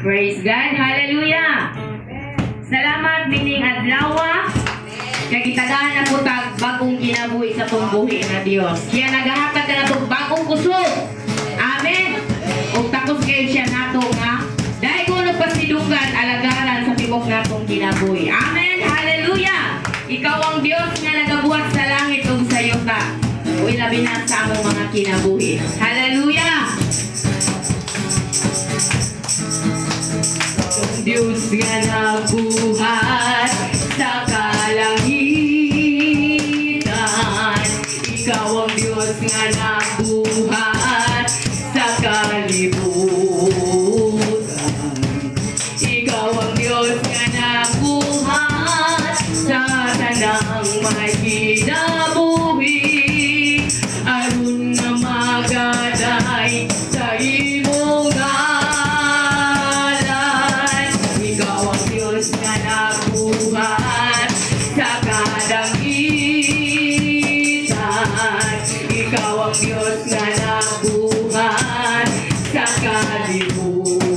Praise God. Hallelujah. Salamat bining adlaw. Kaya kitadaan na po tag bagong kinabuhi sa tumbuhi na Dios. Kaya nagahatag ka na itong bagong kusog. Amen. Ug takos kayo siya nato nga. Dahil kung nagpasidunggan, alagaran sa tibok natong kinabuhi. Amen. Hallelujah. Ikaw ang Dios nga nagabuhat sa langit ug sa yuta. Uy, labi na sa among mga kinabuhi. Hallelujah. Diyos nga nabuhat sa kalangitan. Ikaw ang Diyos nga nabuhat sa kalibutan. Ikaw ang Diyos nga nabuhat sa tanang may kinabuhi. Aron na magaday sa imong sa kalangitan. Ikaw ang Diyos nga nabuhat sa kalibutan.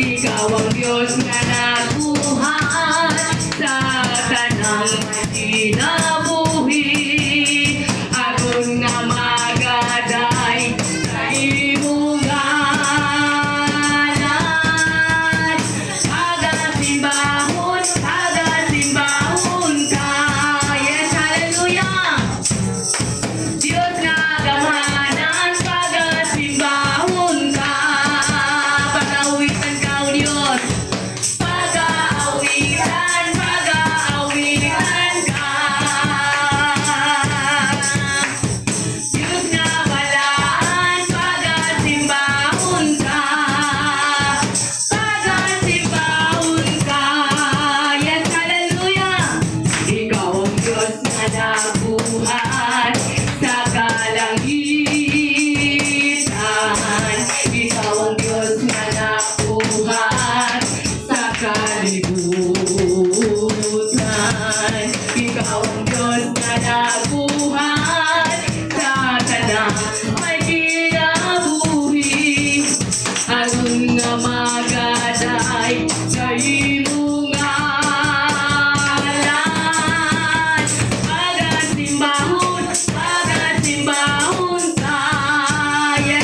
Ikaw ang Diyos nga nabuhat sa tanang kinabuhi. Aron nga magaday sa imong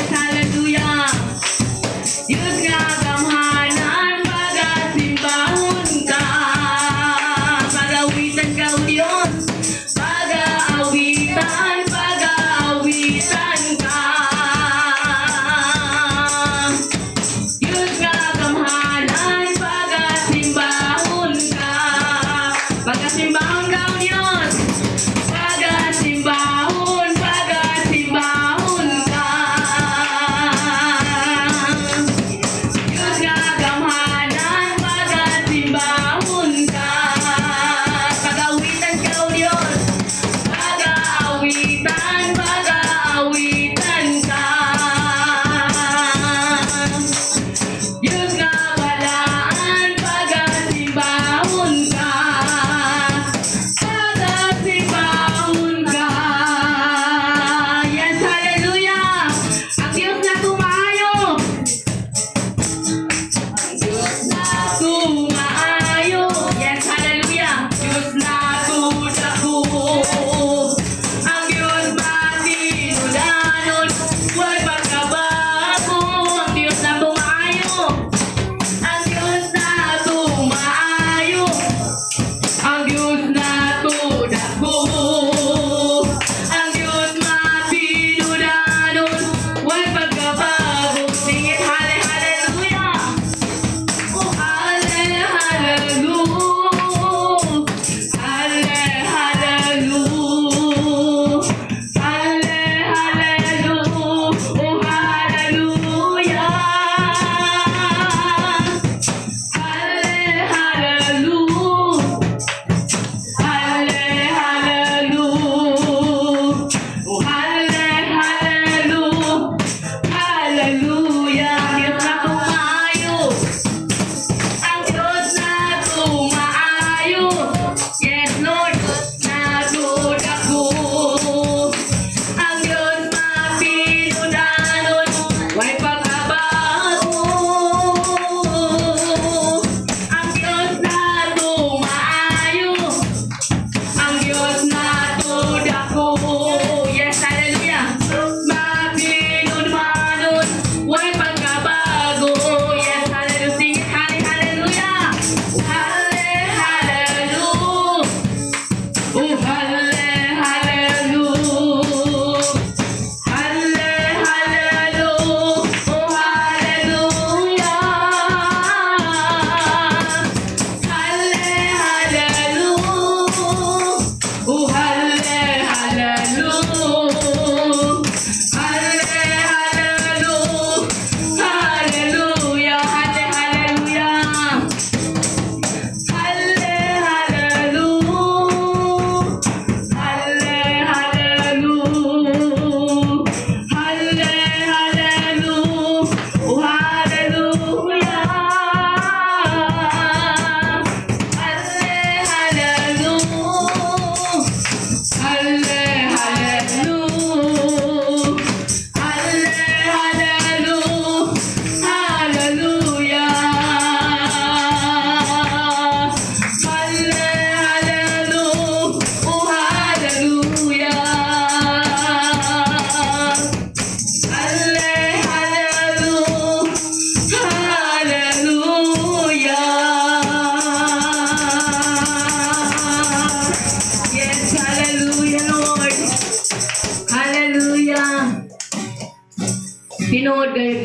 Hallelujah.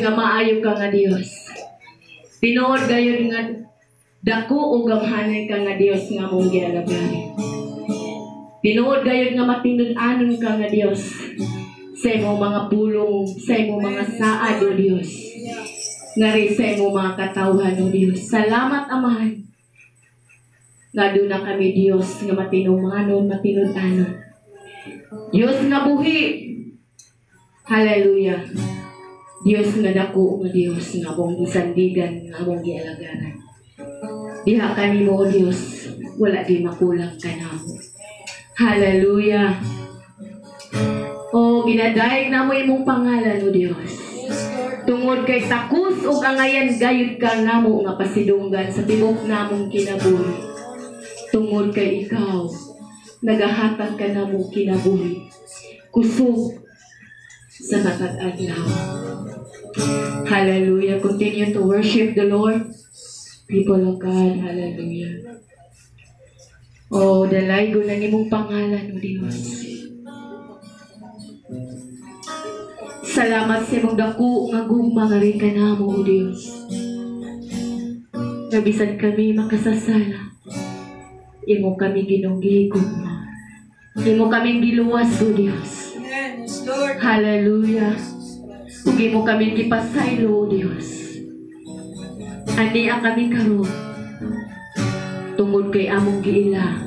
nga maayo ka nga Dios. Tinuod gayud nga dako o gamhanan ka nga Dios nga mong gialagari. Tinuod gayud nga matinud-anon ka nga Dios sa imong mga pulong, sa imong mga saad o Dios. Ngari sa imong mga katawhan o Dios. Salamat Amahan. Nga doon na kami Dios nga matinumanon, matinud-anon. Dios nga buhi. Hallelujah. Dios nga dako nga Dios nga mong gisandigan nga mong gialagaran. Diha kami mo Dios, wala di makulang ka namo. Hallelujah. O ginadayeg na mo imong pangalan o Dios. Tungod kay takus ug angayan gayud ka namo nga pasidunggan sa tibok namong kinabuhi. Tungod kay ikaw nagahatag ka namo kinabuhi. Kusog sa matag adlaw. Hallelujah. Continue to worship the Lord. People of God. Hallelujah. Oh, dalay ko ng imong pangalan, O Diyos. Salamat sa imong dako nga gugma nga rin ka namo, O Diyos. Nabisan kami makasasala. Imo kami ginugigugma. Imo kami giluwas, O Diyos. Hallelujah. Ug imo kami gipasaylo, O Diyos. Ani ang kami karon tungod kay among giila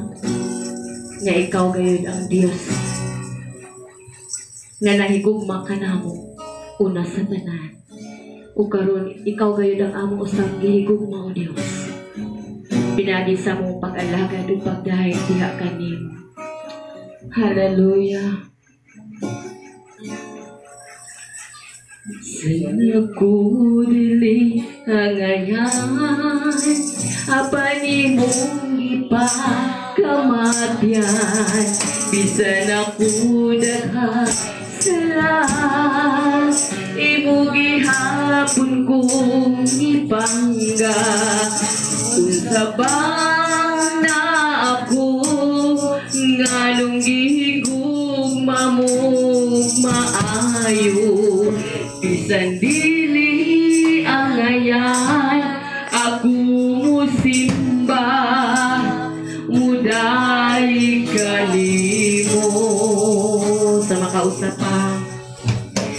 nga ikaw gayud ang Dios nga nahigugma ka namo una sa tanan. Ug karon ikaw gayud ang among usang gihigugma, O Dios. Pinagi sa mong pag-alagad ug pagdahig diha kanimo. Hallelujah. Saya ko dili hangayan apa ni mong ipakamatyan bisan ako dagha sala imo gihapon kong ipangga unsa bang na ako nganong gihigugma mo maayo bisan dili ang ayan ako musimba muday kanimo sa makausap pa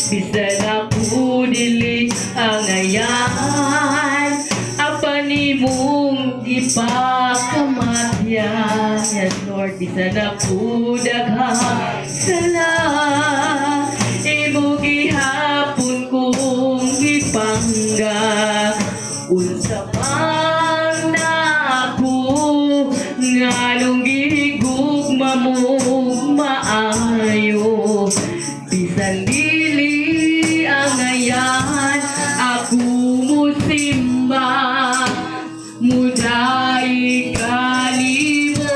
bisan ako dili ang ayan apa ni mong ipakamatyan. Yes Lord, bisan ako dagha sala imo gihapon kong ipangga unsa man na ako nganong gihigugma mo maayo bisan dili ang ayan ako musimba muday kanimo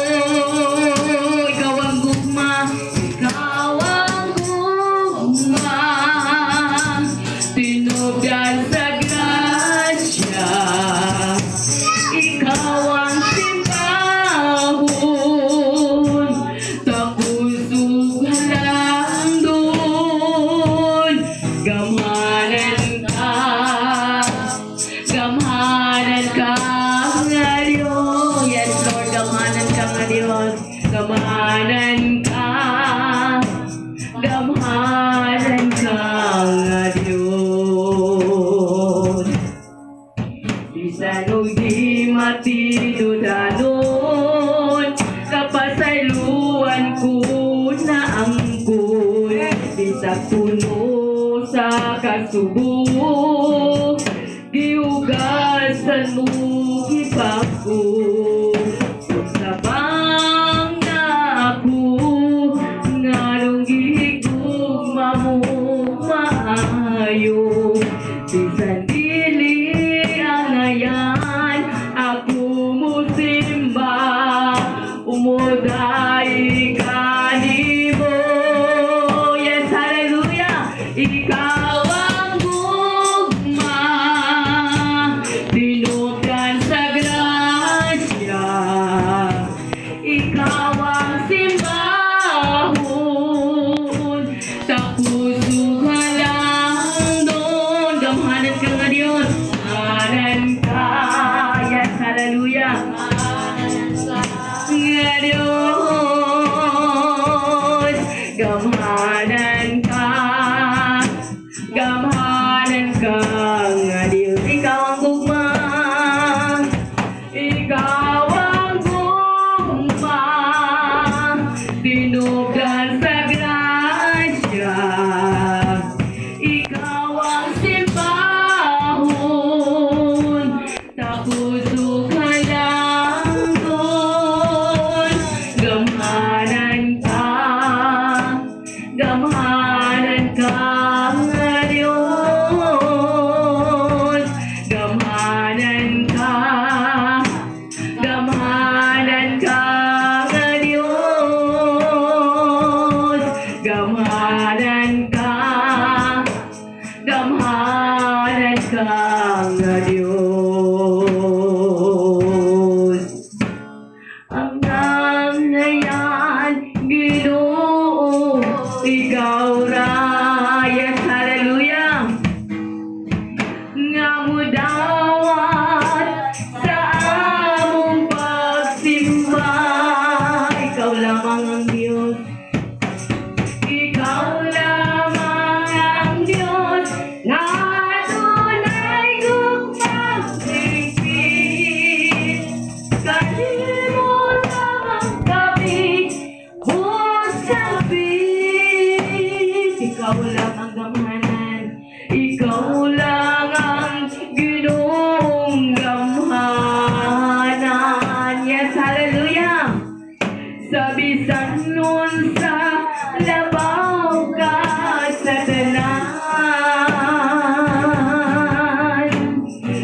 ikaw ang gugma tinubdan sa grasya ikaw ang simbahon tapusog halang doon gamhanan ka nga Diyos. Yes Lord, gamhanan ka nga Diyos. Gamhanan ka nga Diyos. ka nga Diyos. Ang ngayan, Ginoo, ikaw ra. Yes, hallelujah. Nga mudawat sa among pagsimba. Ikaw lamang ang Diyos. Ikaw lamang ang Diyos. Nga tunay kong pagsigpit. Kanimo lamang kami usapit. Ikaw lang ang gamhanan. Ikaw lang ang Ginoong gamhanan. Yes, hallelujah. Sa bisan nun sa labaw ka sa tanan.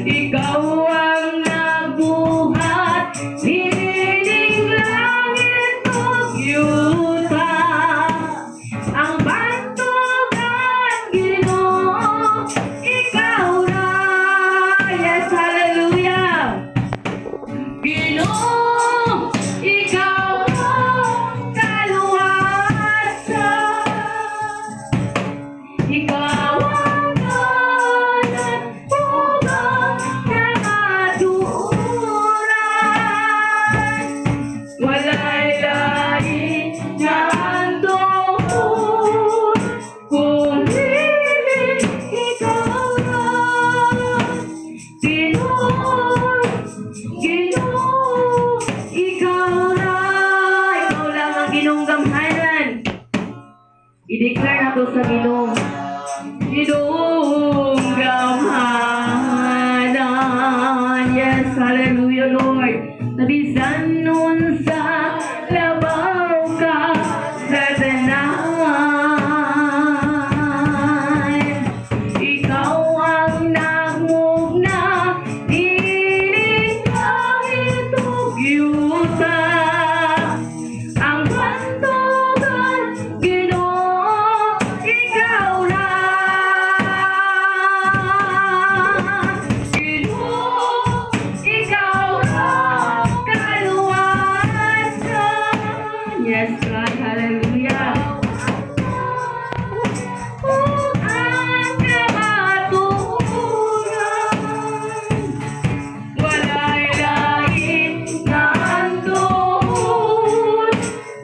Ikaw ang nagbuhat, hiniling langit ug yuta. Ang bantugan, Ginoo, ikaw ra. Yes, hallelujah. Ginoo, ikaw ang kaluwasan. Ikaw ang kanan, ubang kamaturan. Walay lain nga andoon, kundi ikaw ra. Ginoo, ikaw ra. Ikaw lang ang Ginoong gamhanan. I-declare na to sa Ginoo. Ginoong gamhanan. Yes, hallelujah, Lord. Nabisan nun sa labaw ka sa tanan. Ikaw ang nagmugna, hiniling langit ug yuta. Ang bantugan, Ginoo, ikaw ra. Ginoo, ikaw ra, kaluwasan. Yes, God, hallelujah. Ang kamaturan. Walay lain nga andoon,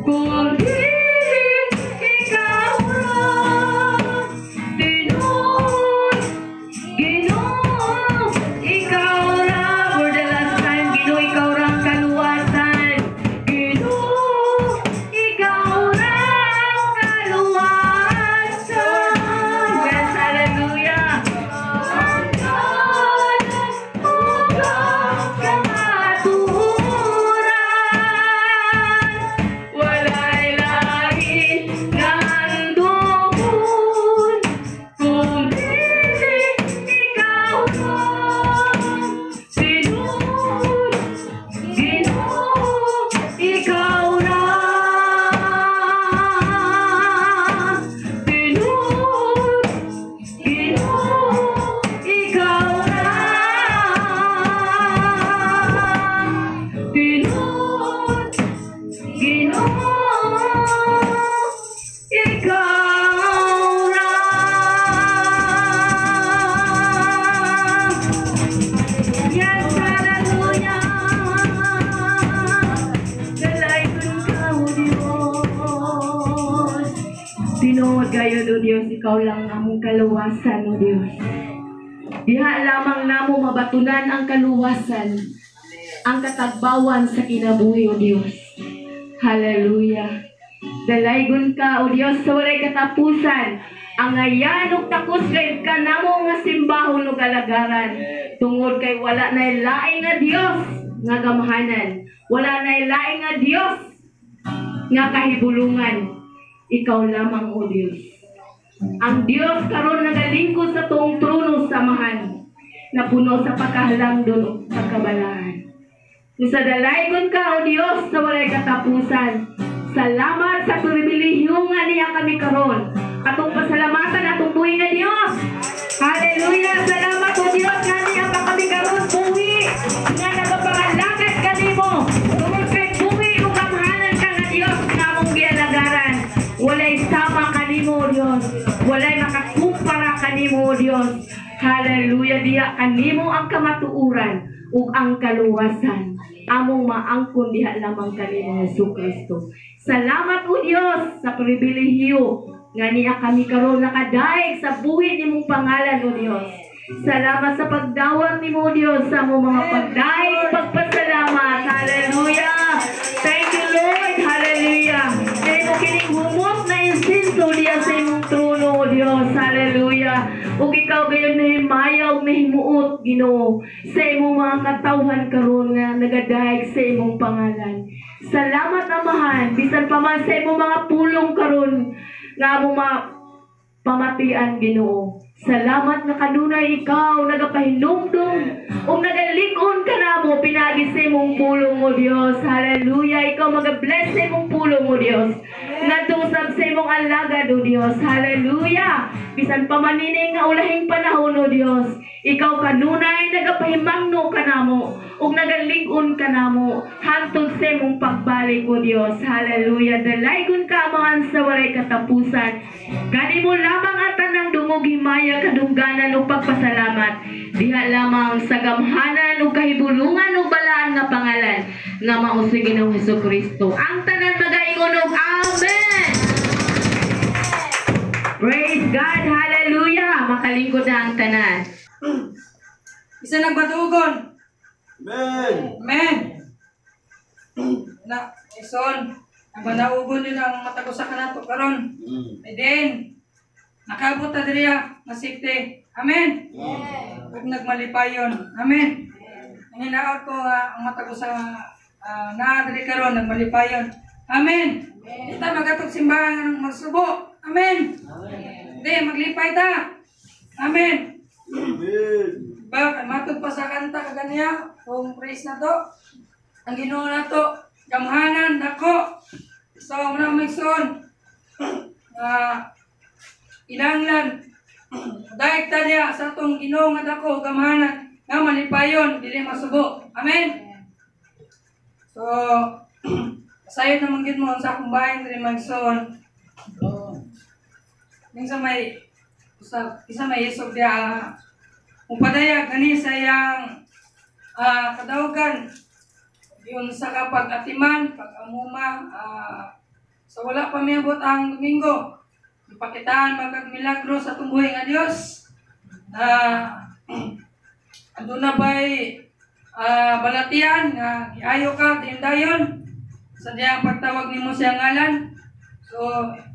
kundi ikaw ra. Ginoo, ikaw ra. For the last time, Ginoo, ikaw ra ang kaluwasan. Ginoo, ikaw ra ang kaluwasan. Yes, hallelujah. Ang kanan, ubang kamaturan. Walay lain nga andoon, kundi ikaw ra. Ginoo, ikaw ra. Ginoo, ikaw ra. Ikaw ra. Yes, hallelujah. Dalaygon ka, O Diyos. Tinuod kayo, O Diyos, ikaw lang among kaluwasan, O Diyos. Diha lamang namo mabatunan ang kaluwasan, ang katagbawan sa kinabuhi, O Diyos. Hallelujah. Dalaygon ka, O Diyos, sa walay katapusan. Ang ngayan ug takos kay kanamo nga simbahon ug kalagaran. Tungod kay wala na laing nga Dios nga gamhanan. Wala na laing nga Dios nga kahibulungan. Ikaw lamang, O Diyos. Ang Diyos karon nagalingkod sa tuong trono samahan, na puno sa pagkahalangdon ug pagkabalaan. Sa dalaygon ka, O Diyos, sa walay katapusan. Salamat sa pribilehyo nga niya kami karon. Atong pasalamatan atong buhay nga Dios. Hallelujah. Salamat, O Dios. Hallelujah. Diha kanimo ang kamatuuran ug ang kaluwasan. Among maangkon diha lamang kanimo Jesucristo. Salamat o Dios sa pribilehiyo nga niya kami karon nakadaig sa buhi nimong pangalan o Dios. Salamat sa pagdawat nimo Dios sa among mga pagdaig pagpasalamat. Hallelujah. Thank you Lord. Hallelujah. Kaya mo kining humot na insinso diya sa imong trono o Dios. Hallelujah. Ug ikaw gayon nahimayaw nahimuot Ginoo sa imong mga katawhan karon nga nagadaig sa imong pangalan. Salamat Amahan bisan pa man sa imong mga pulong karon nga among pamatian Ginoo. Salamat na kanunay ikaw nagapahinumdum ug nagalig-on ka namo pinagi sa imong pulong mo Dios. Hallelujah. Ikaw mag-bless sa imong pulong mo Dios. Ngadto sa imong alagad o Dios. Hallelujah. Bisan pa manining nga ulahing panahon o Dios, ikaw kanunay nagapahimangno ka namo ug nagalig-on ka namo hangtod sa imong pagbalik o Dios. Hallelujah. Dalaygon ka Amahan sa walay katapusan. Kanimo lamang atan ng dungog himaya kadungganan ug pagpasalamat. Diha lamang sa gamhanan ug kahibulungan ug balaan nga pangalan nga mao sa Ginoong Hesukristo. Ang tanan magaingon og amen. Praise God. Hallelujah. Makalingkod na ang tanan. Isa nagbatugon. Amen. Amen. Na, ison, ang banaugon din ang matagusa ka nato karon. And then, nakabot ta diriya nga safety. Amen. Huwag nagmalipayon. Amen. Ang hinaot ko ang matagusa na diri karon nagmalipayon. Amen. Kita magatok simbahan ng magsubo. Amen. Hindi, maglipay ta. Amen. Amen. Bakit matod pa sa kanta kaganiya kung praise na to ang Ginoo na to gamhanan dako so muna magson inanglan daig ta diya sa tong Ginoo nga dako gamhanan nga malipayon dili masubo. Amen. So sayo naman gid mo sa akong bahin diri magson minsan may isa may isog diya upadaya gani sayang kadawgan yun sa kapag-atiman, pag-amuma so wala pa miabot ang Domingo ipakitaan magkag-milagro sa tumbuhay nga Dios ando na ba'y balatian nga giayo ka dayon sa diyang pagtawag nimo siya ngalan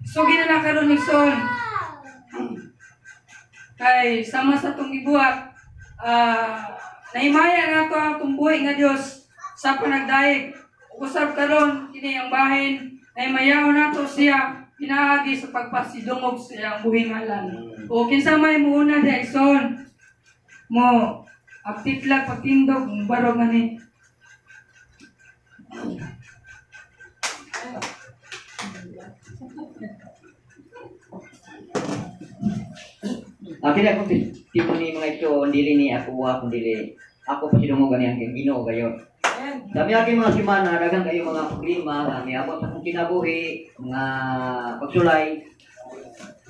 so ginala karon Nixon kay sama sa itong ibuhat, naimaya nga ito ang tumbuhay nga Diyos sa panagdaig. Usap karon kini ang bahin, naimayaw na ito siya, pinaagi sa pagpasidungog sa ang buhing ngalan. O kinsa may muuna di Ison, mo, aptitlag, pagtindog, barog nga ni. Kaya kung tipo ni mga ito, dili ni ako buha, dili ako pa sinungugan ang Ginoo kayo. Dami aking mga simana, dagang kayo mga problema, kami abot sa kong kinabuhi, mga pagsulay,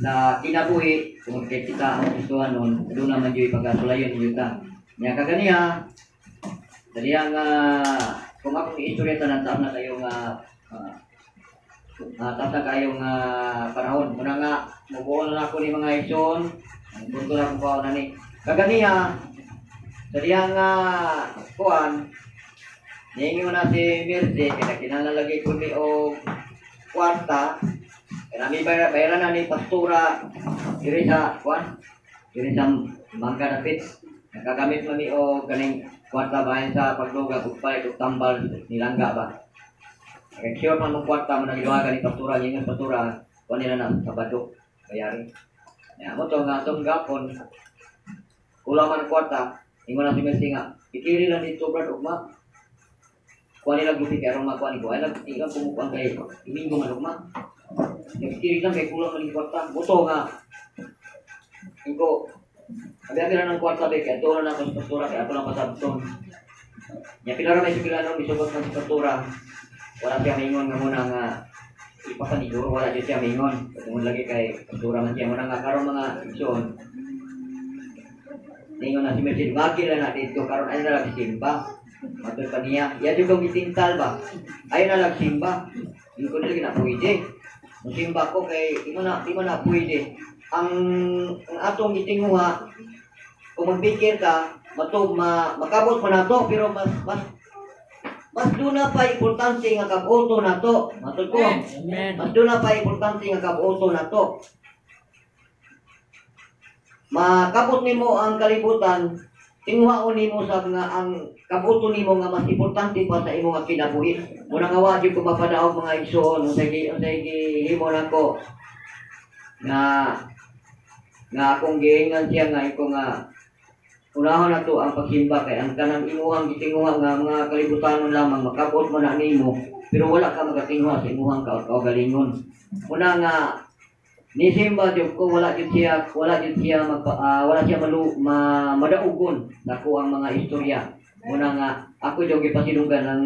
na kinabuhi, kung kita ang gustuhan nun, doon naman yung pagkasulayon yung ta. Kaya kaganiya, dali ang, kung akong iistoreta ng taon na kayong, tata kayong panahon. Muna nga, mubuon na ako ni mga ison, ang punto na kung na ni. Kaganiya, sa diyang kuhan, nihingi mo na si Mirce, kaya kinalalagay ko ni o kwarta, kaya namin bayaran na ni Pastura, diri sa kuhan, diri sa Mangga na Pits. Nakagamit mo ni o ganing kwarta bayan sa pagluga, kukpay, kuktambal, nilangga ba. Kaya sure man mong kwarta mo nagiluwagan ni Pastura, yung Pastura, kuhan nila na sa badok, bayari. Ya, mo to nga itong gapon, kulaman ng kwarta, ingo na si Mercy nga, ikiri lang dito brad ugma, kuha nila gupi kaya rong makuha ni ko, ay nag-ilang pumukuan kay Domingo man ugma, ikiri lang kay kulang man ng kwarta, buto nga, ingo, sabi lang ng kwarta be, kaya ito na ako sa Pastura, kaya ito lang pasabton, ya pinara may sigilan ng isubot ng Pastura, wala siya maingon nga muna nga, ipapaniguro, wala dito siya maingon. Katungon lagi kay Pastura man siya. Muna nga karoon mga iksyon. Ningon na si Mercedes, wakil na dito, karon ay na lang simba. Matul pa niya, ya juga gitintal ba? Ay na lang simba. Hindi ko nila pwede. Simba ko kay, di mo na pwede. Ang atong gitinguha, kung magpikir ka, makabot pa na to, pero mas doon na pa importante nga kabuto na to. Matul ko, mas doon na pa importante nga kabuto na to. Makabot nimo ang kalibutan, tinguhaon nimo sa nga ang kabuto nimo nga mas importante pa sa imong kinabuhi. Muna nga wa jud ko mapadaog mga igsoon unsay himo nako nga akong giingan siya nga iko nga unahon nato ang pagsimba kay ang kanang imuhang gitinguha nga mga kalibutan lamang makabot man na nimo pero wala ka magatinguha sa imuhang kaugalingon. Muna nga ni simba jud ko wala siya madaugon nako ang mga istorya. Muna nga ako jud gipasidunggan ang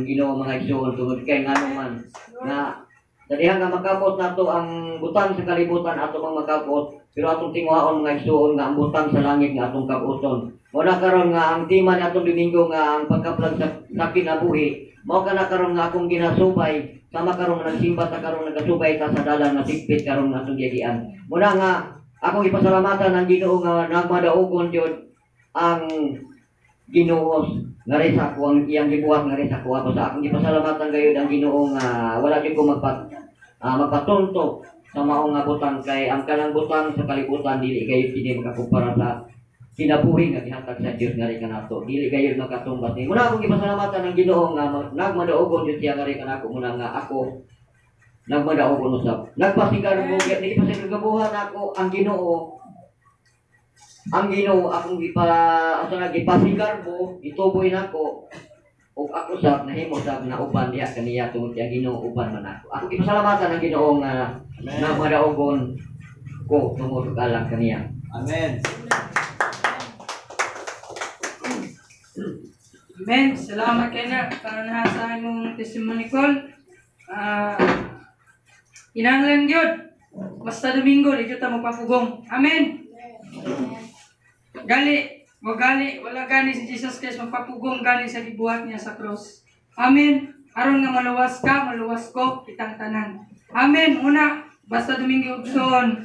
Ginoo mga igsoon tungod kay ngano man nga dadihan nga makabot nato ang butang sa kalibutan ato mang makabot pero atong tinguhaon mga igsoon nga ang butang sa langit nga atong kabuton. Muna karon nga ang tema ni atong Domingo nga ang pagkaplag sa kinabuhi mao kana karon nga akong ginasubay sama karon nagsimba ta karon nagasubay ta sa dalan nga sigpit karon nga atong giagian. Muna nga akong ipasalamatan ang Ginoo nga nagmadaugon jud ang Ginoo nga rin sa ako ang iyang gibuhat nga rin sa ako ato sa akong ipasalamatan gayud ang Ginoo nga wala jud ko magpatunto sa maong nga butang kay ang kanang butang sa kalibutan dili gayud kini makakumpara sa kinabuhi nga gihatag sa Dios nga rin kanato dili gayud makatumbas ni. Muna akong ipasalamatan ang Ginoo nga nagmadaugon jud siya nga rin kanako muna nga ako nagmadaugon usab nagpasigar mo ni ipasigabuhan ako ang Ginoo akong gipasigar mo ituboy nako ug ako sab nahimo sab na uban diha kaniya tungod kay Ginoo uban man ako. Ako gipasalamatan ang Ginoo nga nagmadaugon ko tungod kay alang kaniya. Amen. Amen. Salamat kay na para sa imong testimony call. Inanglan gyud. Basta Domingo di kita magpapugong. Amen. Wala gani si Jesus Christ magpapugong gani sa gibuhat niya sa cross. Amen. Aron nga maluwas ko kitang tanan. Amen. Una, basta Domingo igsoon,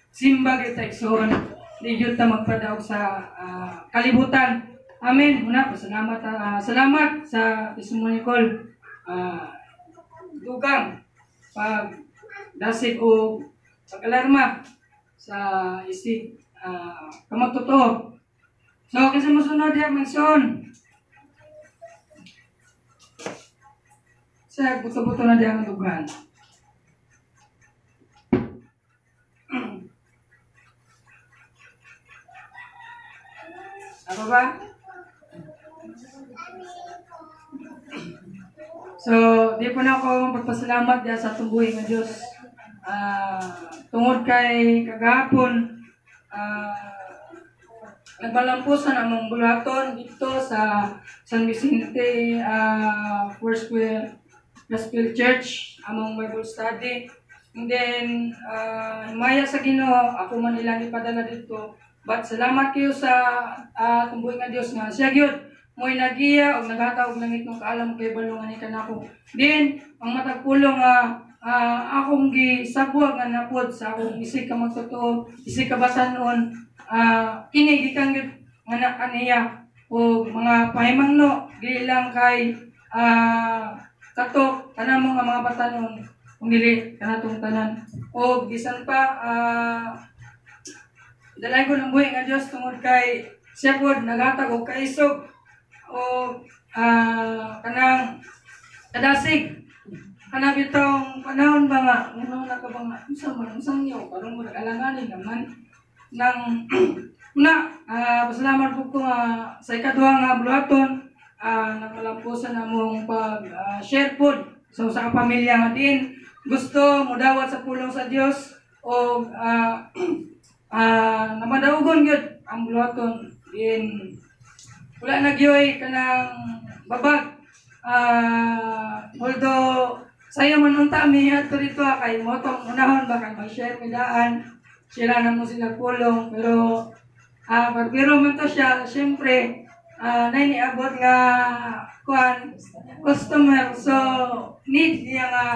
simba kita igsoon, di jud ta magpadaog sa kalibutan. Amen. Una, salamat sa testimony call. Dugang pag dasig o pag-alarma sa isig kamagtotoo. So, kasi masunod diya magson. Sa buto-buto na diya ang dugan. Apa ba? So, di po na ako magpasalamat diya sa tungguhin ng Diyos. Tungod kay kagahapon, nagbalampusan ang mga bulaton dito sa San Vicente Foursquare Gospel Church, among Bible study. And then, maya sa Ginoo, ako man ilang ipadala dito. But salamat kayo sa tumbuhin nga Diyos nga siya gyud mo'y nagiya o naghatawag langit ng kaalam kay balungan ni kanako. Then, ang matagpulong akong gisabwag nga napod sa akong isig ka magtotoo, isig ka batanon, kini gikang gyud nga nakaniya o mga pahimangno dili lang kay katok kanamo nga mga batanon kung dili kanatong tanan o bisan pa dalay ko ng buhi nga Diyos tungod kay siya pod naghatag og kaisog o kanang kadasig kanang bitong panahon ba nga uno na ka ba nga unsang yo karon mo nag-alanganin naman nang una pasalamat po ko sa ikaduha nga bulaton nakalampusan namong pag-share food so sa pamilya nga din gusto mudawat sa pulong sa Dios o namadaugon gyud ang bulaton din wala na gyoy kanang babag although sayo man unta mi adto dito kay mo tong unahon ba kay mag-share mi daan sila na mo sila pulong pero Pagbiro man to siya, siyempre, nainiabot nga kuan customer. So, need niya nga,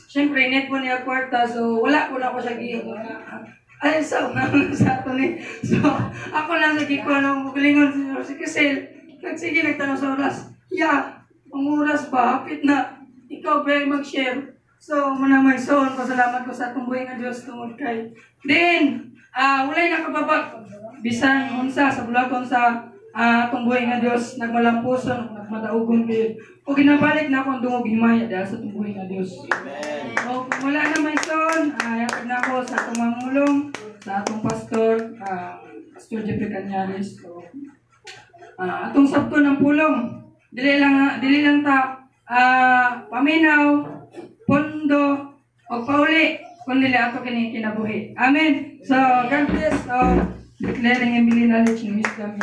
siyempre, need po niya kwarta. So, wala ko na ko siya gihingo nga. Ay, sa ato ni. So, ako lang sa gikuan ng bukilingon si Kisel. Sige, nagtanong sa oras. Ang oras ba? Hapit na. Ikaw ba mag-share? So, muna may son, pasalamat ko sa atong buhay nga Diyos tungod kay. Then, walay nakababa. Bisan, unsa, sa bulaton sa atong buhay nga Diyos, nagmalampuson, nagmadaugon kayo. O ginabalik na akong dungog himaya dahil sa atong buhay nga Diyos. O, kung wala na may son, yatag na ako sa atong mangulong, sa atong pastor, Pastor Jeffrey Canyares. So, atong sabto ng pulong, dili lang ta paminaw, pondo, o pauli, kundi ato kini kinabuhi. Amen. So, God bless declaring and building knowledge and wisdom.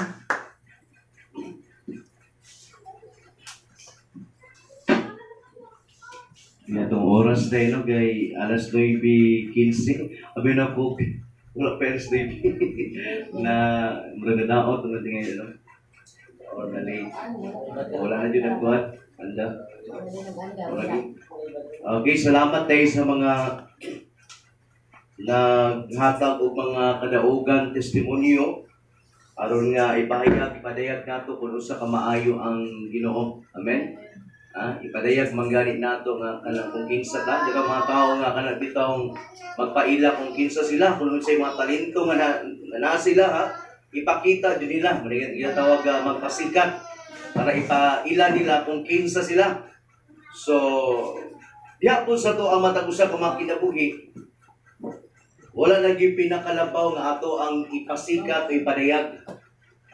Itong oras na yun, kay alas 9:15. Abi na po, wala pa alas 9. Na magandao ito natin ngayon, no? O, dali. Wala na dyan nagbuhat. Anda. Okay, salamat tayo sa mga naghatag o mga kadaugan testimonyo aron nga ipahayag, ipadayag nato kung usa ka maayo ang Ginoo. Amen. Ipadayag mangganit nato nga kanang kung kinsa ta, daga mga tao nga kanang bitawng magpaila kung kinsa sila, kung unsay mga talento nga na sila ipakita jud nila, ginatawag magpasikat para ipaila nila kung kinsa sila. So, diha po sa to ang matag usa ka mga kinabuhi. Wala lagi pinakalabaw nga ato ang ipasikat o ipadayag.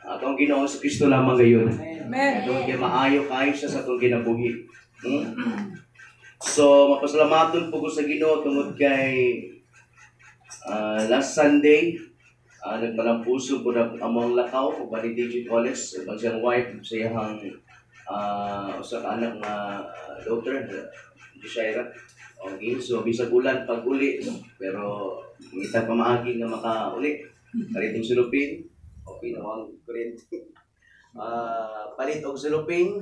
Ato ang Ginoo sa Kristo lamang gayon. Amen. Atong maayo kayo siya sa atong kinabuhi. So, mapasalamaton po ko sa Ginoo tungod kay last Sunday, nagmalampuso po na among lakaw o Validation College, ang siyang wife sa iyang usa ka anak nga daughter, Shaira. Okay, so bisag ulan pag uli, pero ngita pa maagi nga makauli. Palit og sulupin. Okay na ang kurente. Palit og sulupin.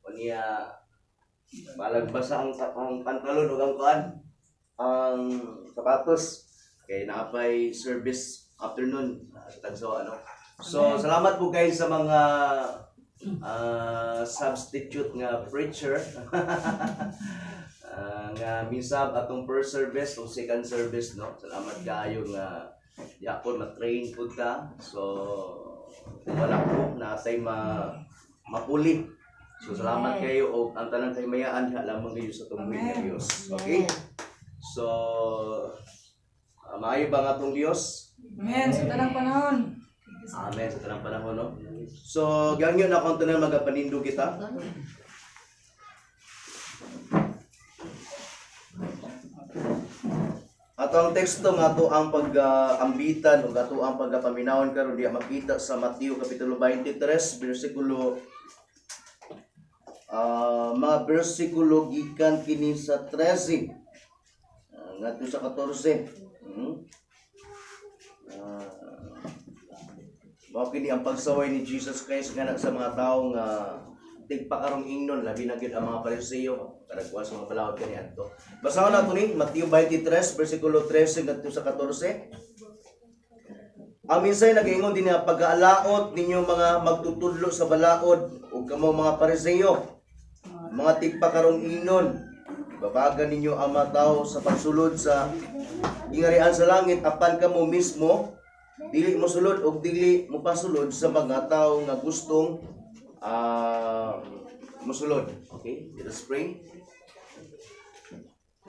Unya malagbasa ang pantalon ug ang kuan, ang sapatos. Kay napay service afternoon sa tagso ano. So salamat po guys sa mga substitute nga preacher. Nga misab atong first service o second service, no. Salamat kaayo nga yakon ma-train pud ta. So wala po natay mapuli. So salamat kayo og ang tanang kahimayaan lamang kayo sa tungod nga Dios. Okay? So maayo ba nga atong Dios? Amen. Sa tanang panahon. Amen sa tanang panahon, no. So gangyo na kon tanan magapanindog kita. Ato ang teksto nga to ang pag-ambitan o ato ang pagpaminawon karon diya makita sa Mateo kapitulo 23 bersikulo mga bersikulo gikan kini sa 13 ngadto sa 14. Mao kini ang pagsaway ni Jesus Christ nga sa mga tawo nga tigpakarong ingnon labi na gyud ang mga Pariseo kadagwan sa mga balawod kani adto. Basahon nato ni Mateo 23 bersikulo 13 ngadto sa 14. Ang minsay nag-ingon din nga pag-aalaot ninyo mga magtutudlo sa balaod ug kamo mga Pariseo, mga tigpakarong ingnon, babagan ninyo ang mga tawo sa pagsulod sa gingarian sa langit apan kamo mismo dili mo sulod ug dili mo pasulod sa mga tawo nga gustong musulod. Okay, let us pray.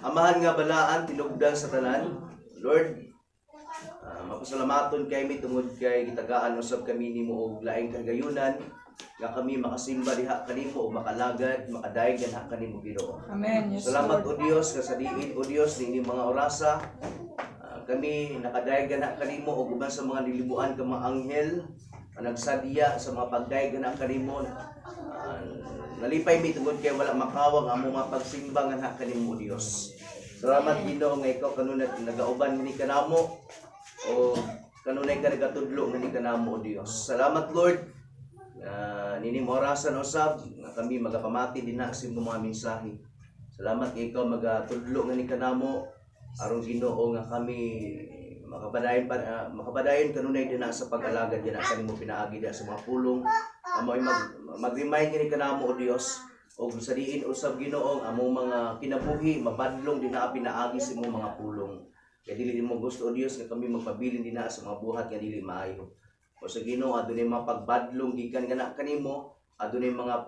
Amahan nga balaan tinugdan sa tanan, Lord, mapasalamaton kay mi tungod kay gitagaan usab kami nimo og laing kagayunan nga kami makasimba diha kanimo o makalagad makadaig diha kanimo Ginoo. Amen. Yes, Salamat Lord. o Dios sa diin o Dios ning mga orasa. Kami nakadaig na kanimo og uban sa mga nilibuan ka mga anghel nagsadya sa mga pagdaig na kanimo. Nalipay mi tungod kay wala makawang ang mga pagsimba nga kanimo Dios. Salamat Ginoo nga ikaw kanunay nagauban ni kanamo o kanunay ka nagatudlo nga ni kanamo o Dios. Salamat Lord. Nini mo orasan usab nga kami magapamati din na sa mga mensahe. Salamat kay ikaw magatudlo nga ni kanamo aron Ginoo nga kami makapadayon kanunay din na sa pag-alagad din na kanimo pinaagi din sa mga pulong. Amoy mag-remind ni kanamo o Dios og sa diin usab Ginoo among mga kinabuhi mabadlong din na pinaagi sa imong mga pulong. Kaya dili mo gusto o Dios nga kami magpabilin din na sa mga buhat nga dili maayo. O sa Ginoo adunay mga pagbadlong gikan kana kanimo, adunay mga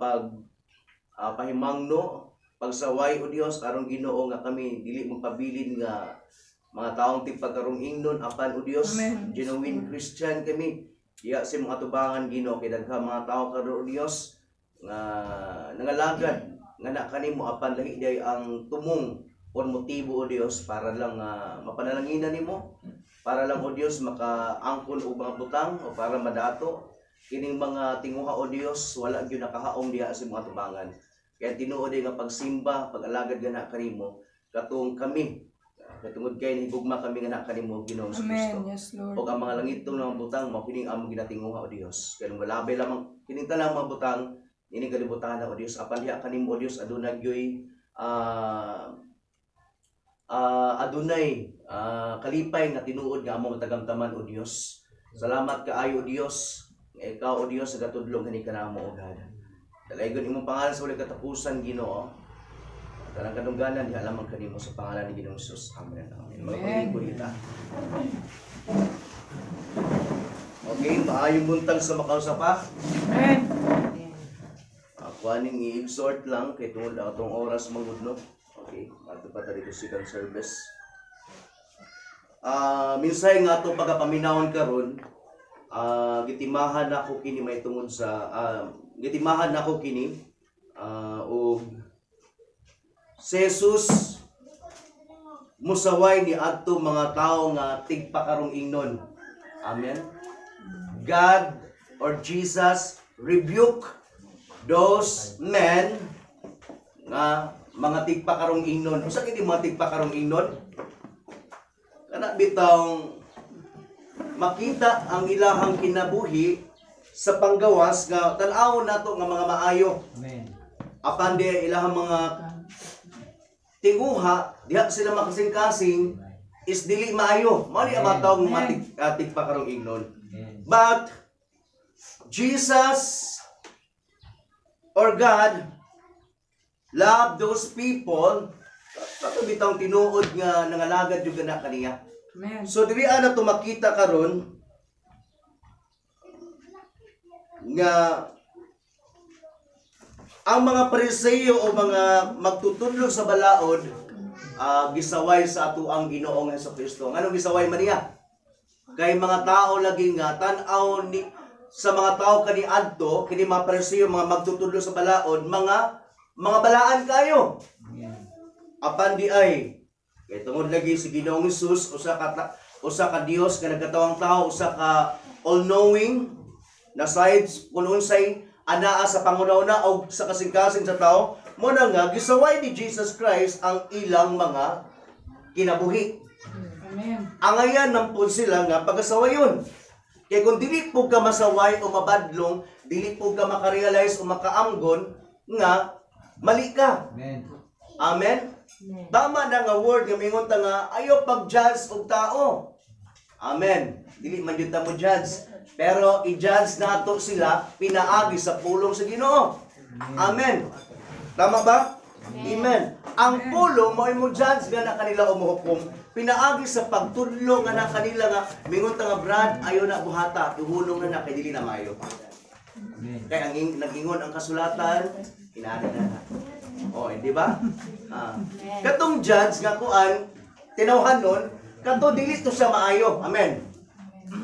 pahimangno, pagsaway o Dios aron Ginoo nga kami dili magpabilin nga mga taong tigpagkarong ingnon apan o Dios, Amen. genuine Christian kami. Iya sa mga tubangan Ginoo kay dagha mga tao karon o Dios nga nangalagad nga na kanimo apan lahi day ang tumong o motibo o Dios para lang mapanalanginan nimo, para lang o Dios makaangkon og mga butang o para madato kining mga tinguha o Dios wala gyud nakahaom diha sa mga tubangan. Kaya tinuod nga pagsimba, pag-alagad gana kanimo katong kami katungod kay higugma kami nga na kanimo Ginoong Kristo. Amen. Yes, Lord. O ang mga langitong mga butang mao kining among ginatinguha o Dios. Kaya malabay lamang kining tanang mga butang ini kalibutan o Dios apan diha kanimo o Dios aduna gyoy adunay kalipay nga tinuod nga among tagamtaman o Dios. Salamat kaayo o Dios. Ikaw o Dios nagatudlo kani kanamo o God. Dalaygon imong pangalan sa walang katapusan Ginoo. Tanang kadungganan di alam ang kanimo sa pangalan ni Ginoong Jesus. Amen. Amen. Magpagiging kita. Okay, maayong buntag sa makausap pa. Amen. Kuaning i-exhort lang kay tungod atong oras magudno. Okay, ato pa ta dito second service. Minsay nga ato pagapaminawon karon, gitimahan nako kini may tungod sa gitimahan nako kini og si Jesus musaway ni adto mga tao nga tigpakarong ingnon. Amen. God or Jesus rebuke those men nga mga tigpakarong ingnon. Usa kini mga tigpakarong ingnon? Kana bitawng makita ang ilahang kinabuhi sa panggawas nga tan-awon nato nga mga maayo. Amen. Apan di ilahang mga tinguha diha sila makasing-kasing is dili maayo. Mao ni ang mga taong tigpakarong ingnon. But Jesus or God love those people kato bitang tinuod nga nangalagad jud na kaniya. Amen. So diri ana to makita karon nga ang mga Pariseo o mga magtutudlo sa balaod gisaway sa ato ang Ginoong Hesukristo. Anong gisaway man niya? Kay mga tao lagi nga tan-aw ni sa mga tao kaniadto kini mga Pariseo mga magtutudlo sa balaod mga balaan kayo. Apan di ay kay tungod lagi si Ginoong Hesus usa ka Dios nga nagkatawang tao, usa ka all-knowing na sides kun unsay anaa sa pangunauna o sa kasing-kasing sa tao mo na nga gisaway ni Jesus Christ ang ilang mga kinabuhi. Amen. Angayan nampun sila nga pagasawayon. Kaya kung dili po ka masaway o mabadlong, dili po ka makarealize o makaamgon nga mali ka. Amen. Amen? Tama na nga word nga mingon ta nga ayo pag-judge og tao. Amen. Dili man jud ta mo judge, pero i-judge nato sila pinaagi sa pulong sa Ginoo. Amen. Tama ba? Amen. Ang pulong mo imo judge nga na kanila o mohukom, pinaagi sa pagtudlo nga na kanila nga mingon ta nga Brad ayo na buhata, ihulong na kay dili na maayo. Amen. Kaya nag-ingon ang kasulatan, inaana na. Oh, di ba? Katong judge nga kuan tinawhan nun, kato dili to siya maayo. Amen.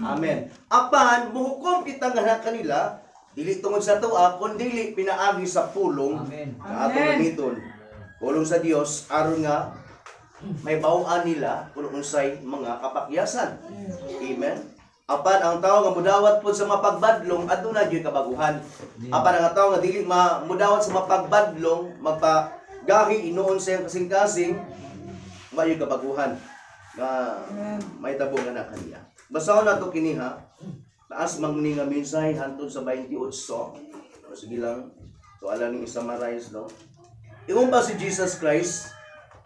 Amen. Apan muhukom kita nga kanila dili tungod sa tuwa kun dili pinaagi sa pulong Amen. nga atong gamiton. Pulong sa Dios aron nga may bawaan nila kung unsay mga kapakyasan. Amen. Apan ang tao nga mudawat pod sa mapagbadlong aduna gyud kabaguhan. Apan ang tao nga dili mudawat sa mapagbadlong magpagahi inuon sa kasing-kasing mayo kabaguhan nga may tabo nga na kaniya. Basahon nato kini ha. Taas magni nga mensahe hantod sa 28. Sige lang. To ala ning summarize no. Ingon ba si Jesus Christ,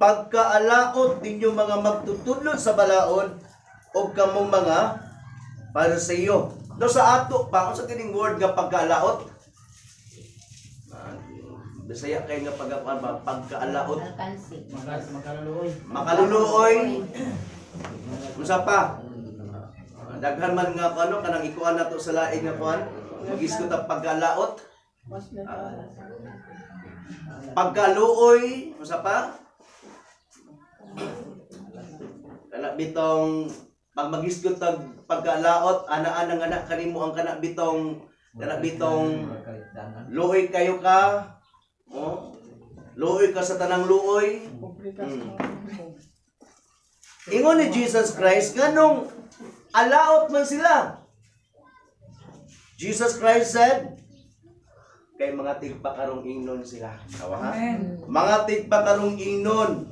pagkaalaot ninyo mga magtutudlo sa balaod o kamong mga Pariseo. Do sa ato pa sa kining word nga pagkaalaot. Bisaya kay nga pagkaalaot. Makaluluoy. Unsa pa? Daghan man nga ano kanang ikuan nato sa laing nga kuan. Magiskot ang pagkaalaot. Pagkaluoy, unsa pa? Kana bitong pag magiskot tag pagkalaot ana-ana nga anak kanimo ang kana bitong luoy kayo ka. Oh. Luoy ka sa tanang luoy. Ingon ni Jesus Christ ganong alaot man sila. Jesus Christ said, kay mga tigpakarong ingnon sila. Amen. Mga tigpakarong ingnon,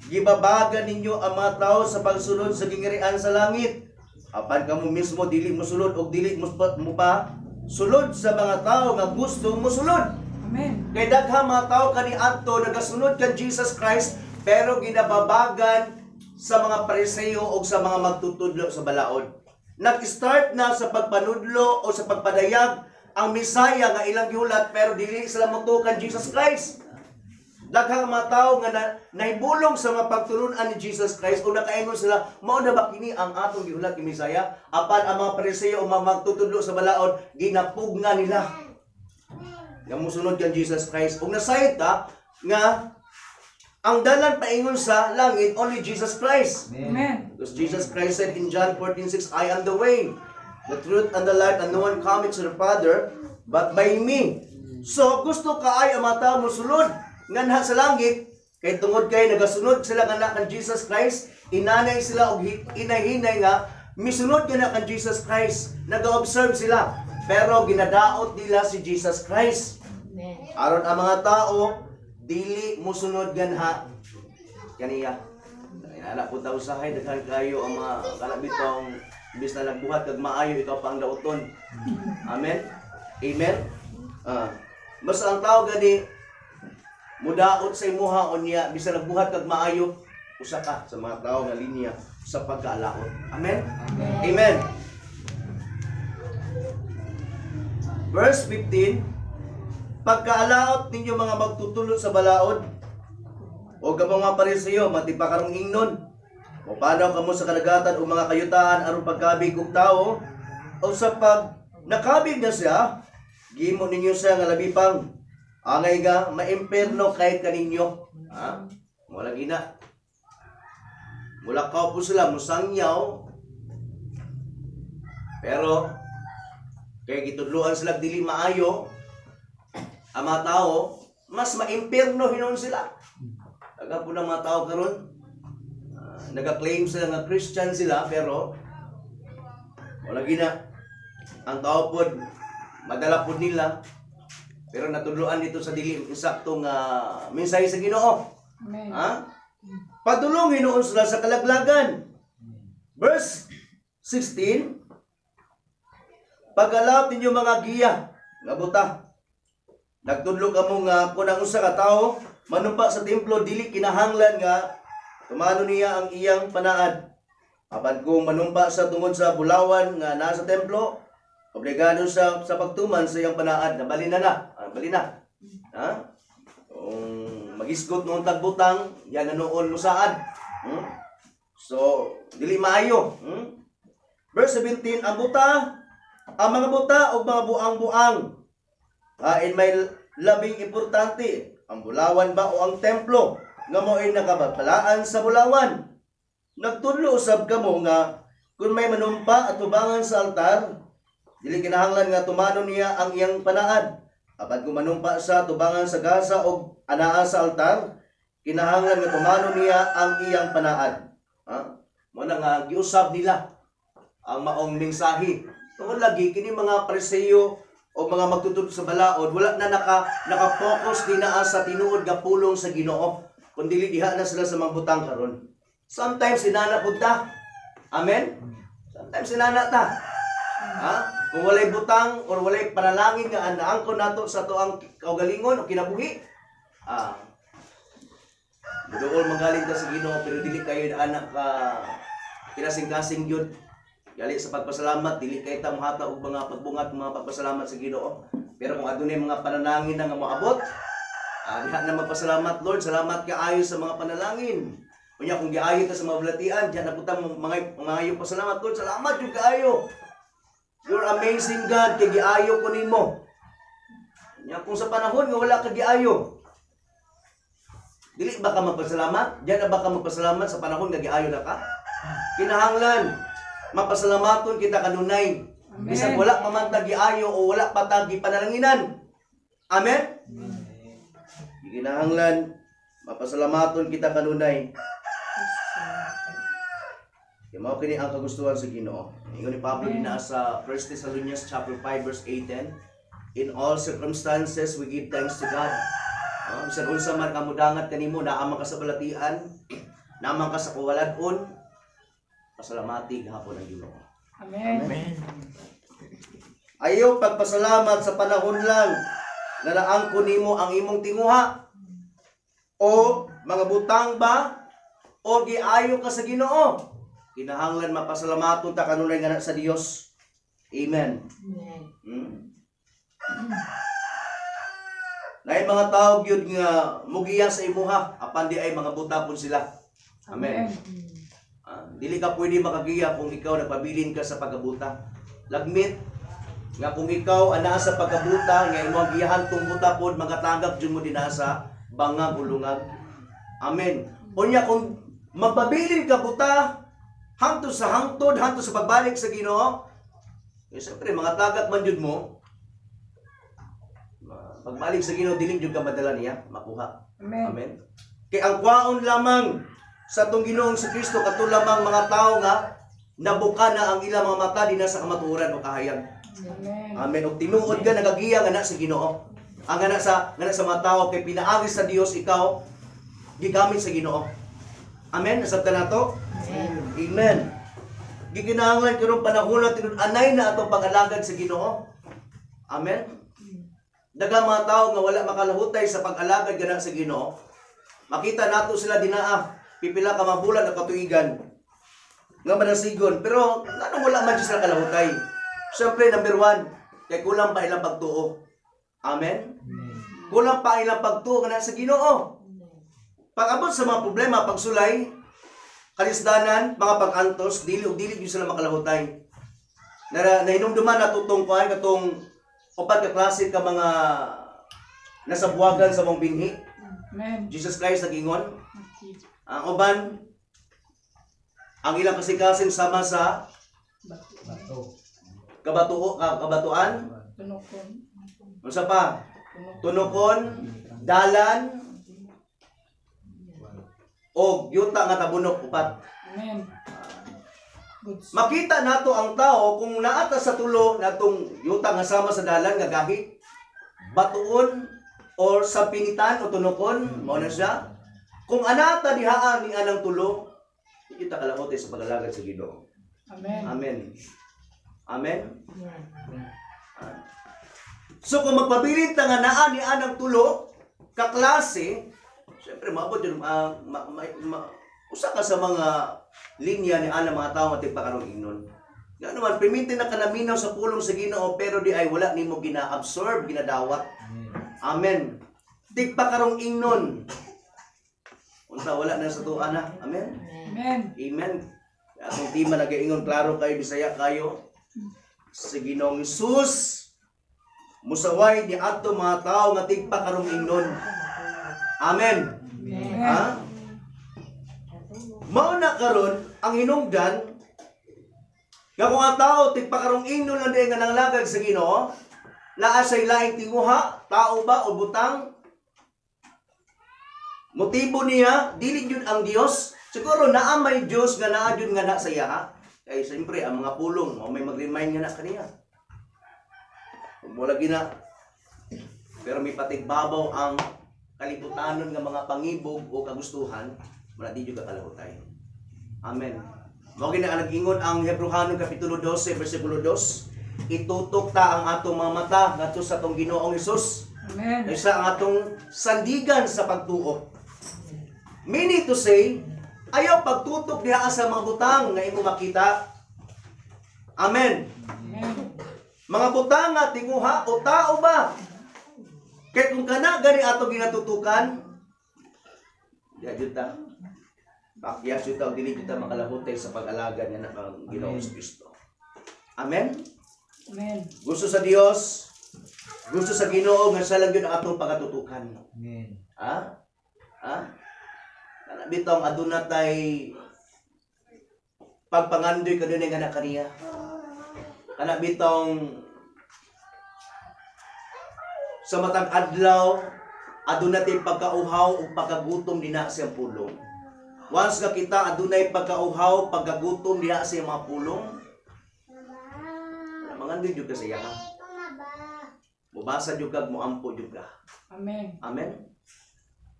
gibabagan ninyo ang mga tao sa pagsunod sa gingirian sa langit. Apan kamo mismo dili mo sulod og dili mo pa sulod sa mga tao nga gusto mo sulod. Amen. Kay daghang mga tao kaniadto nagasunod kan Jesus Christ pero ginababagan sa mga Pariseo o sa mga magtutudlo sa balaod. Nag-start na sa pagpanudlo o sa pagpadayag ang Misaya nga ilang gihulat pero dili sila motukan Jesus Christ. Daghang mga tao nga nahibulong sa mga pagtulunan ni Jesus Christ o nakaingon sila, mao na ba kini ang atong gihulat ni Misaya? Apan ang mga Pariseo o mga magtutudlo sa balaod ginapugna nila. Nga mosunod kan Jesus Christ. Ug nasayod ta nga ang dalan paingon sa langit only Jesus Christ. Amen. Because Jesus Christ said in John 14:6, I am the way, the truth, and the life, and no one cometh to the Father but by me. So, gusto ka ay ang mga tao mosulod nganha sa langit, kay tungod kay nagasunod sila nga kan Jesus Christ, inanay sila og inahinay nga misunod ka na kan Jesus Christ. Nag-observe sila, pero ginadaot nila si Jesus Christ. Aron ang mga tao dili mosunod ganha kaniya. Ana po ta usahay daghan kayo ang mga kalabitong imbis na nagbuhat kag maayo ikaw pa ang dauton. Amen. Amen. Basta ang tao gani mudaot sa imuha unya bisan nagbuhat kag maayo usa ka sa mga tao nga linya sa pagkalaot. Amen. Amen. Verse 15, pagkaalaot ninyo mga magtutulot sa balaod o kamong mga Pariseo matipakarong ingnon o paano kamo sa kadagatan o mga kayutaan aron pagkabig og tao o sa pag nakabig na siya gimo ninyo siya nga labi pang angay nga maimperno kay kaninyo. Wala gina mula ka po sila musangyaw pero kay gitudluan sila dili maayo ang mga tao, mas maimperno hinon sila. Taga po ng mga tao karon, nag-claim sila nga Christian sila, pero wala gina. Ang tao po, madala po nila, pero natudluan dito sa dili saktong mensahe sa Ginoo. Amen. Padulong hinuon sila sa kalaglagan. Verse 16, pag-alap ninyo mga giya, nga buta, nagtudlo kamo nga kung ang usa ka tawo manumpa sa templo dili kinahanglan nga tumano niya ang iyang panaad. Apan kung manumpa sa tungod sa bulawan nga nasa templo, obligado sa pagtuman sa iyang panaad. Bali na. Kung magisgot noong tagbutang, yan na noon mo saad. So, dili maayo. Verse 17, ang mga buta o mga buang-buang in may labing importante, ang bulawan ba o ang templo nga mo ay nakabapalaan sa bulawan. Nagtudlo usab kamo nga kung may manumpa at tubangan sa altar, dili kinahanglan nga tumano niya ang iyang panaad. Apan kung manumpa sa tubangan sa gasa o anaa sa altar, kinahanglan nga tumano niya ang iyang panaad. Muna nga giusab nila ang maong mensahe. Tungod lagi kini mga Pariseo o mga magtutudlo sa balaod, wala na naka-focus dinaa sa tinuod nga pulong sa Ginoo, kundi diha na sila sa mga butang karon. Sometimes inana pud ta. Amen. Sometimes sinana ta. Ha? Kung walay butang or walay panalangin nga naangkon nato sa tuang kaugalingon o kinabuhi. Dool magaling ta sa Ginoo pero dili kayo anak ka kinasing-kasing gyud. Gali sa pagpasalamat dili kay ta mohata og mga pagbungat mga pagpasalamat sa Ginoo. Pero kung adunay mga panalangin nga moabot, diha na magpasalamat, Lord, salamat kaayo sa mga panalangin. Unya kung giayo ta sa mga balatian, diha na putang mga pasalamat, Lord, salamat jud kaayo. You're amazing God, kay giayo ko nimo. Nya kung sa panahon nga wala ka giayo, dili ba ka magpasalamat? Diyan na ba ka magpasalamat sa panahon nga giayo na ka? Kinahanglan mapasalamaton kita kanunay. Bisan wala pa man ta giayo o wala pa ta gipanalanginan. Amen. Kinahanglan mapasalamaton kita kanunay. Mao kini ang kagustuhan sa Ginoo. Ingon ni Pablo dinaa sa 1 Thessalonians chapter 5 verse 8-10. In all circumstances we give thanks to God. Bisan unsa man ka mudangat kanimo, naamang ka sa balatian, naamang ka sa kawaladon, pasalamati gahapon ang Ginoo. Amen. Ayaw pagpasalamat sa panahon lang na naangkon nimo ang imong tinguha o mga butang ba o giayo ka sa Ginoo. Kinahanglan mapasalamaton ta kanunay nga sa Dios. Amen. Naay mga tao gyud nga mugiya sa imuha apan di ay mga buta pun sila. Amen. Dili ka pwede makagiya kung ikaw nagpabilin ka sa pagkabuta. Lagmit nga kung ikaw ana sa pagkabuta nga imong giyahan tong buta pod magatanggap jud mo dinha sa bangag ulungag. Amen. Unya kung magpabilin ka buta hangtod sa pagbalik sa Ginoo, siyempre mga tagak man jud mo. Pagbalik sa Ginoo dili jud ka madala niya makuha. Amen. Amen. Kay ang kwaon lamang sa atong Ginoong si Kristo kato lamang mga tao nga nabuka na ang ilang mga mata dinha sa kamatuoran o kahayag. Amen. Amen. Og tinuod ka nagagiya nga na sa Ginoo. Ang nga na sa mga tao kay pinaagi sa Dios ikaw gigamit sa Ginoo. Amen. Nasabtan nato? Amen. Gikinahanglan karon panahon na tinud-anay na atong pag-alagad sa Ginoo. Amen. Daghang mga tao nga wala makalahutay sa pag-alagad gana sa Ginoo. Makita nato sila dinaa pipila ka mabulan na katuigan nga manasigon pero nanong wala man sila kalahutay. Siyempre number 1 kay kulang pa ilang pagtuo. Amen. Kulang pa ilang pagtuo gana sa Ginoo. Pag-abot sa mga problema, pagsulay, kalisdanan, mga pag-antos, dili gyud sila makalahutay. Nahinumduman na tutong kuan katong upat ka klase ka mga nasa buwagan sa mong binhi. Amen. Jesus Christ nagingon. Ang uban ang ilang kasing-kasing sama sa kabatuan. Tunokon. Unsa pa? Tunokon, dalan, o yuta nga tabunok upat. Amen. Makita nato ang tao kung naata sa tulo natong yuta nga sama sa dalan nga gahi, batuon or sa pinitan o tunokon, mao na siya. Kung anata dihaan ni anang tulo, kita kalahote sa pag-alagad sa Ginoo. Amen. Amen. Amen. So kung magpabilin ta nga naa ni anang tulo ka klase, siyempre maabot yun, usa ka sa mga linya ni ana mga tao nga tigpakarong ingnon. Nga naman, primitin na kanaminaw sa pulong sa Ginoo pero di ay wala nimo gina-absorb, ginadawat. Amen. Tigpakarong ingnon. Unsa wala na sa tuwa na. Amen. Amen. Amen. Kung di man nag-ingon klaro kayo, Bisaya kayo, sa Ginoong Hesus, musaway ni adto mga tao nga tigpakarong ingnon. Amen. Ha? Mao na karon ang hinungdan nga kung ang tao tigpakarong ingnon lang diay nga nanglagad sa Ginoo, naa say laing tinguha, tao ba o butang, motibo niya dili jud ang Dios. Siguro naa may Dios nga naa jud nga na sa iya. Kay siyempre ang mga pulong may mag-remind nga na kaniya. Wala gina. Pero may patigbabaw ang kalibutanon nga mga pangibog o kagustuhan, wala di jud kalahutay. Amen. Mao gini ang nag-ingon ang Hebreano kapitulo 12 bersikulo 2. Itutok ta ang atong mga mata ngadto sa atong Ginoong Hesus. Amen. Isa ang atong sandigan sa pagtuo. Meaning to say, ayaw pagtutok diha sa mga butang nga imo makita. Amen. Amen. Mga butang nga tinguha o tao ba? Kaya kung kana gani ato ginatutukan, diha jud ta. Pakyas jud ta dili jud ta makalahutay sa pag-alaga niya ng Ginoong Kristo. Amen. Amen. Gusto sa Dios, gusto sa Ginoo nga siya lang yun ang atong pagkatutukan. Amen. Ha? Ha? Kana bitong aduna tay pagpangandoy kadunay nga na kaniya. Kana bitong sa matag adlaw aduna tay pagkauhaw ug pagkagutom dinha sa iyang pulong. Once nga kita adunay pagkauhaw, pagkagutom diha sa iyang mga pulong, mangandoy jud ka sa iya. Mubasa jud kag moampo jud ka. Amen. Amen.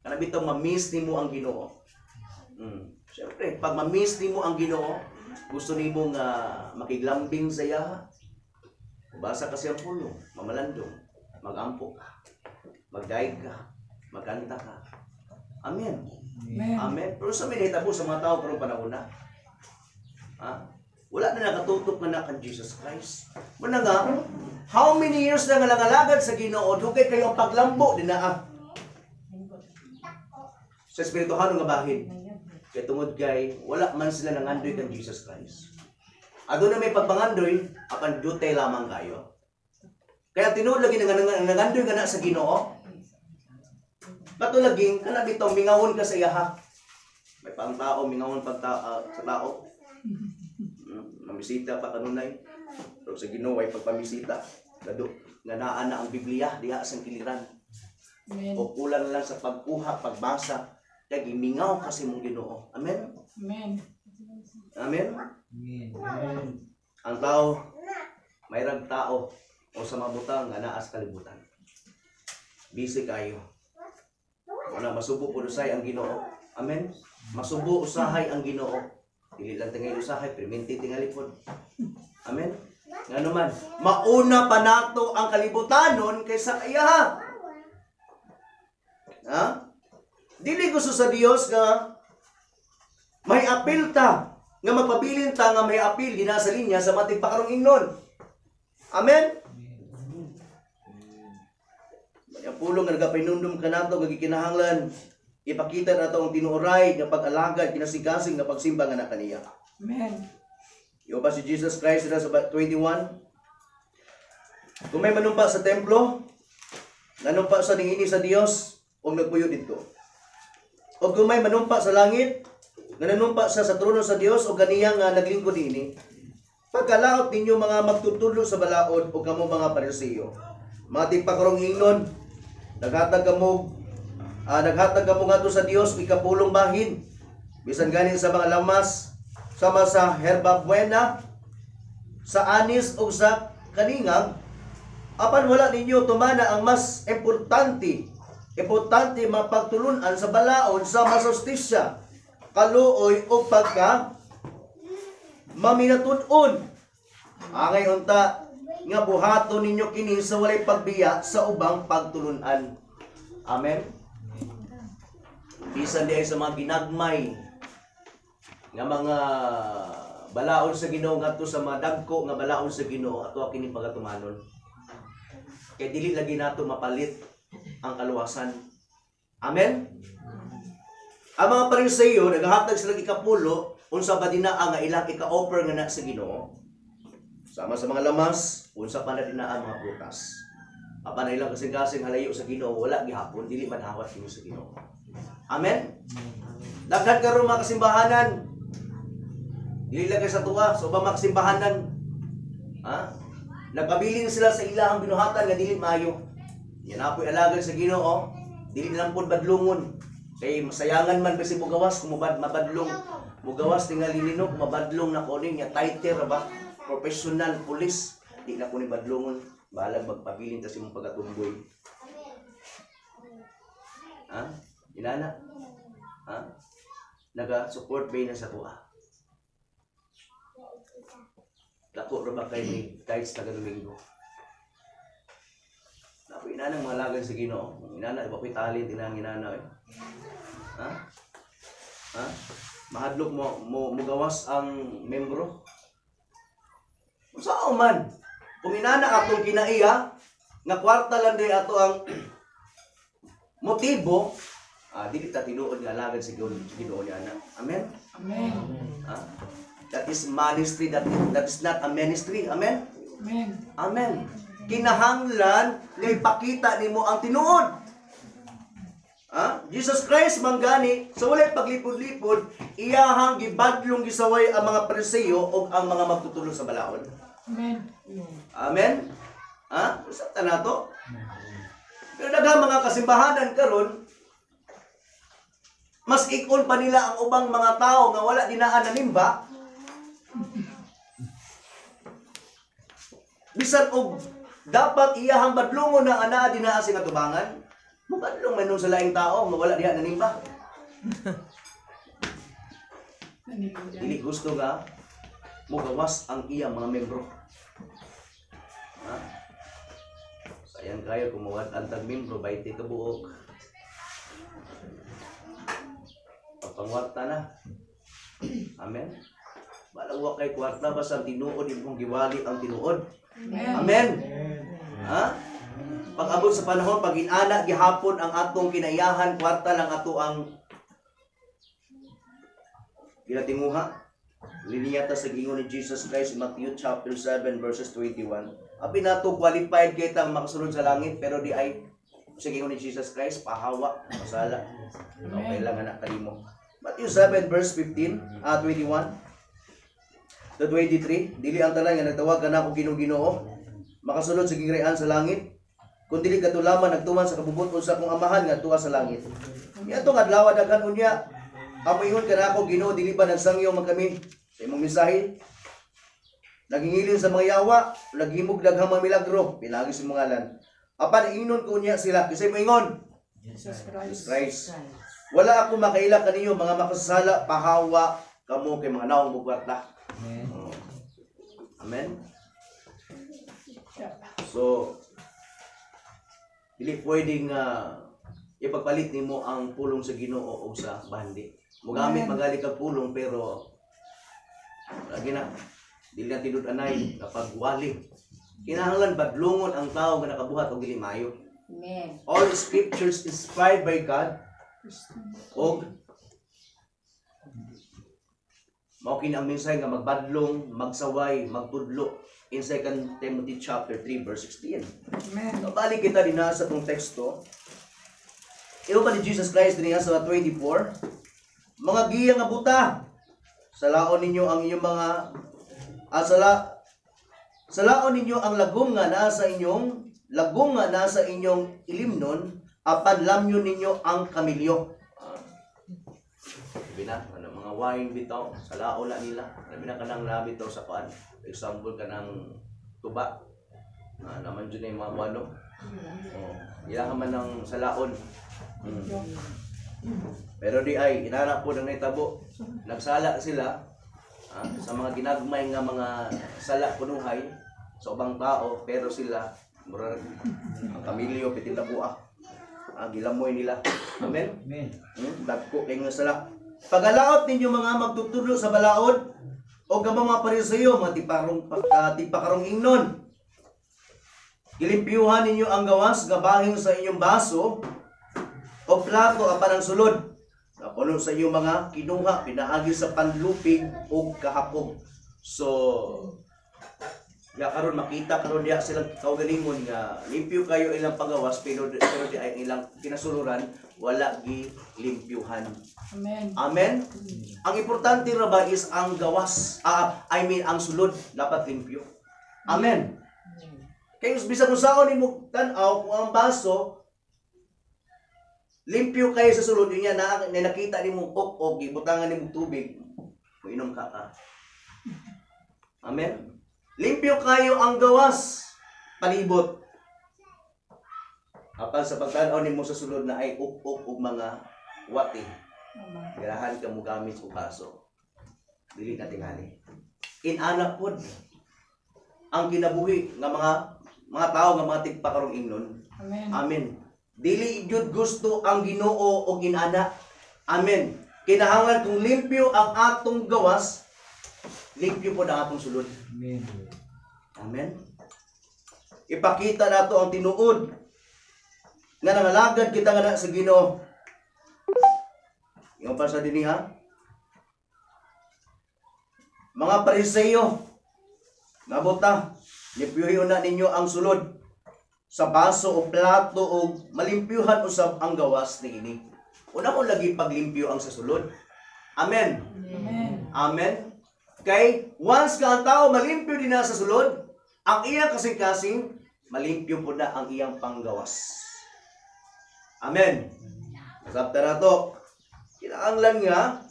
Kana bitong ma-miss nimo ang Ginoo. Siyempre, pag ma-miss nimo ang Ginoo, gusto nimo nga makiglambing sa iya. Mubasa ka sa pulong, mamalandong, magampo ka, magdaig ka, magkanta ka. Amen. Amen. Amen. Pero sa minitabo sa mga tao karong panahon na. Ha? Wala na nakatutok na kan Jesus Christ. Muna nga, how many years na ngalangalagad sa Ginoo, dugay kayo ang paglambo din na sa espirituhan nga bahin. Kaya tungod kay, wala man sila nangandoy kan Jesus Christ. Ado na may pagpangandoy, apan dutay lamang kayo. Kaya tinuod lagi nangandoy nga na sa Ginoo. Katulaging, kana bitaw mingawon ka sa iyaha. May pang tao, mingawon pag sa tao. Mamisita pa kanunay. Pero sa Ginoo ay pagpamisita. Lado, nga naa na ang Biblia diha sa kiliran. Amen. O kulang lang sa pagkuha, pagbasa. Kaya gimingaw kasi mong Ginoo. Amen? Amen. Amen? Amen. Ang tao, mayroong tao o sa mabutang nga naa sa kalibutan. Busy kayo. Wala masubo po usay ang Ginoo. Amen? Masubo usahay ang Ginoo. Dili lang tingay usahay, perminti tingali po. Amen? Nga naman, mauna pa nato ang kalibutanon kaysa iya. Ha? Dili gusto sa Dios nga may apil ta, nga magpabilin ta nga may apil di nasa linya sa matig pakarong ingnon. Amen? Ang pulong nga nagapinundom ka nato nga gikinahanglan ipakita nato ang tinuoray nga pag-alagad kinasigasing nga pagsimba nga na kaniya. Amen. Iyo ba si Jesus Christ sa 21? Kung may manumpa sa templo, nanumpa sa ningini sa Dios o nagpuyo dito. O kung may manumpa sa langit, nga nanumpa sa trono sa Dios o ganiya nga naglingkod dinhi, pagkalaot ninyo mga magtutulo sa balaod o kamo mga Pariseo. Mga tigpakarong ingnon, naghatag kamo ngadto sa Dios ikapulong bahin. Bisan ganin sa mga lamas, sama sa herba buena, sa anis o sa kaningag, apan wala ninyo tumana ang mas importante mapagtulunan sa balaod sa masostisya, kaluoy o pagka maminatud-on. Angay unta nga buhaton ninyo kini sa walay pagbiya sa ubang pagtulunan. Amen. Bisan diay sa mga ginagmay nga mga balaod sa Ginoo ngadto sa mga dagko nga balaod sa Ginoo ato kini pagatumanon. Kay dili lagi nato mapalit ang kaluwasan. Amen. Ang mga Pariseo naghahatag sila ikapulo unsa ba dinaa nga ilang ika-offer nga na sa Ginoo. Sama sa mga lamas, unsa pa na dinaa mga prutas. Apan ilang kasing-kasing halayo sa Ginoo wala gihapon dili madawat kini sa Ginoo. Amen. Daghan karon mga kasimbahanan. Dili lang sa tuwa so ba mga kasimbahanan. Ha? Nagpabilin sila sa ilahang binuhatan nga dili maayo. Yan apoy alagad sa Ginoo, dili lang pud badlongon. Kay masayangan man kasi mugawas kung mabadlong. Mugawas tingali nino kung mabadlong na kunin nya tighter ba? Professional police, di na kunin badlongon. Balag magpabilin ta simong pagatumboy. Ha? Inana. Ha? Naga-support ba na sa tuwa? Dako ra ba kay ni kahit sa Domingo. Napo inana mga lagan sa Ginoo. Inana ba ko'y talent inang inana eh. Ha? Ha? Mahadlok mo gawas ang membro. Saan man? Kung inana atong kinaiya, nga kwarta lang din ato ang motibo, dili ta tinuod nga alagad sa Ginoo ni ana. Amen? Amen. Ha? That is ministry, that is not a ministry. Amen? Amen. Amen. Kinahanglan nga ipakita nimo ang tinuod. Ha? Jesus Christ manggani sa walay paglipod-lipod, iyahang gibadlong gisaway ang mga Pariseo o ang mga magtutulong sa balaod. Amen. Amen? Ha? Sa nato? Pero daghang mga kasimbahanan karon, mas ikon pa nila ang ubang mga tao nga wala dinaan na nimba. Bisan og dapat iyahang badlongon na ana dinaa sing atubangan, mabadlong man nun sa laing tao nga wala diha na nimba. Dili gusto nga mugawas ang iyang mga membro. Ha? Sayang kayo kumuhat ang tag-membro, 20 ka buok. Pagpangwarta na. Amen? Balawak kay kwarta, basta ang tinuod, yung giwali ang tinuod. Amen? Ha? Pag-abot sa panahon, pag inana, gihapon ang atong kinayahan, kwarta lang ato ang ginatinguha. Liniyata sa gingon ni Jesus Christ in Matthew chapter 7 verses 21. Abi nato qualified kay tang makasulod sa langit pero di ay sa gingon ni Jesus Christ pahawa masala. Okay lang anak kanimo. Matthew 7 verse 21 to 23. Dili ang tanan nga nagtawag kanako Ginoo makasulod sa gingrian sa langit. Kun dili kadto lamang nagtuman sa kabubuton sa akong amahan nga tuwa sa langit. Niadtong adlaw daghan unya amoyhon kanako Ginoo dili ba nagsangyo man kami sa imong mensahe. Nagingilin sa mga yawa, naghimog daghang mga milagro, pinagi sa mga ngalan. Apan ingnon ko niya sila kasi moingon Jesus Jesus Christ. Christ. Wala ako makaila kaniyo mga makasala, pahawa kamo kay mga naong bugwata. Amen. Amen. So dili pwedeng ipagpalit nimo ang pulong sa Ginoo o sa bandi. Mugamit magali kag pulong pero lagi na dili na tinud-anay kapag wali. Kinahanglan badlongon ang tao nga nakabuhat og dili maayo. Amen. All scriptures inspired by God og mao kini ang mensahe nga magbadlong, magsaway, magtudlo in 2 Timothy chapter 3 verse 16. Amen. So, balik kita din sa itong teksto. Ito pa ni Jesus Christ din sa 24. Mga giya nga buta, salaon ninyo ang inyong mga salaon ninyo ang lagom nga nasa inyong ilimnon, apan lamyon ninyo ang kamilyo. Sabi na, mga wine bitaw, salaon na nila. Sabi na kanang nabitaw sa kuan. For example, kanang tuba. Naman dyan yung mga wano. Ilahan man ng salaon. Pero di ay, inarap po ng naitabo. Nagsala sila sa mga ginagmay nga mga sala punuhay sa ubang tao, pero sila murag ang kamilyo pitinabuak gilamoy nila. Amen. Amen. Dagko kay nga sala. Pagalaot ninyo mga magtutudlo sa balaod o gamang mga Pariseo mga tipakarong ingnon. Gilimpyuhan ninyo ang gawas gabahing sa inyong baso o plato apan ang sulod. Puno sa iyo mga kinuha, pinaagi sa panlupig o kahapog. So, karon makita karon diya silang kaugalingon nga limpyo kayo ilang pagawas pero di ay ilang kinasuluran wala gi limpyuhan. Amen. Amen. Ang importante ra ba is ang gawas, ang sulod dapat limpyo. Amen. Kaya bisan kung saan nimo tan-aw kung ang baso limpyo kayo sa sulod niya na nakita nimo ok gibutangan nimo tubig, moinom ka ka. Amen. Limpyo kayo ang gawas palibot. Apan sa pagtan-aw nimo sa sulod na ay uk-uk ug mga wati. Girahan ka mo gamit og baso. Dili na tingali. Inana pod ang kinabuhi nga mga tao nga mga tigpakarong ingnon. Amen. Amen. Dili jud gusto ang Ginoo og inana. Amen. Kinahanglan kung limpyo ang atong gawas, limpyo po ang atong sulod. Amen. Amen. Ipakita nato ang tinuod nga nangalagad kita nga na sa Ginoo. Yung pa sa diniha. Mga Pariseyo, nabuta, limpyuhin na ninyo ang sulod sa baso o plato o malimpyuhan usab ang gawas niini. Una ko lagi paglimpyo ang sa sulod. Amen. Amen. Amen. Kay once ka ang tao malimpyo din na sa sulod, ang iyang kasing-kasing malimpyo po na ang iyang panggawas. Amen. Sabta na to. Kinahanglan nga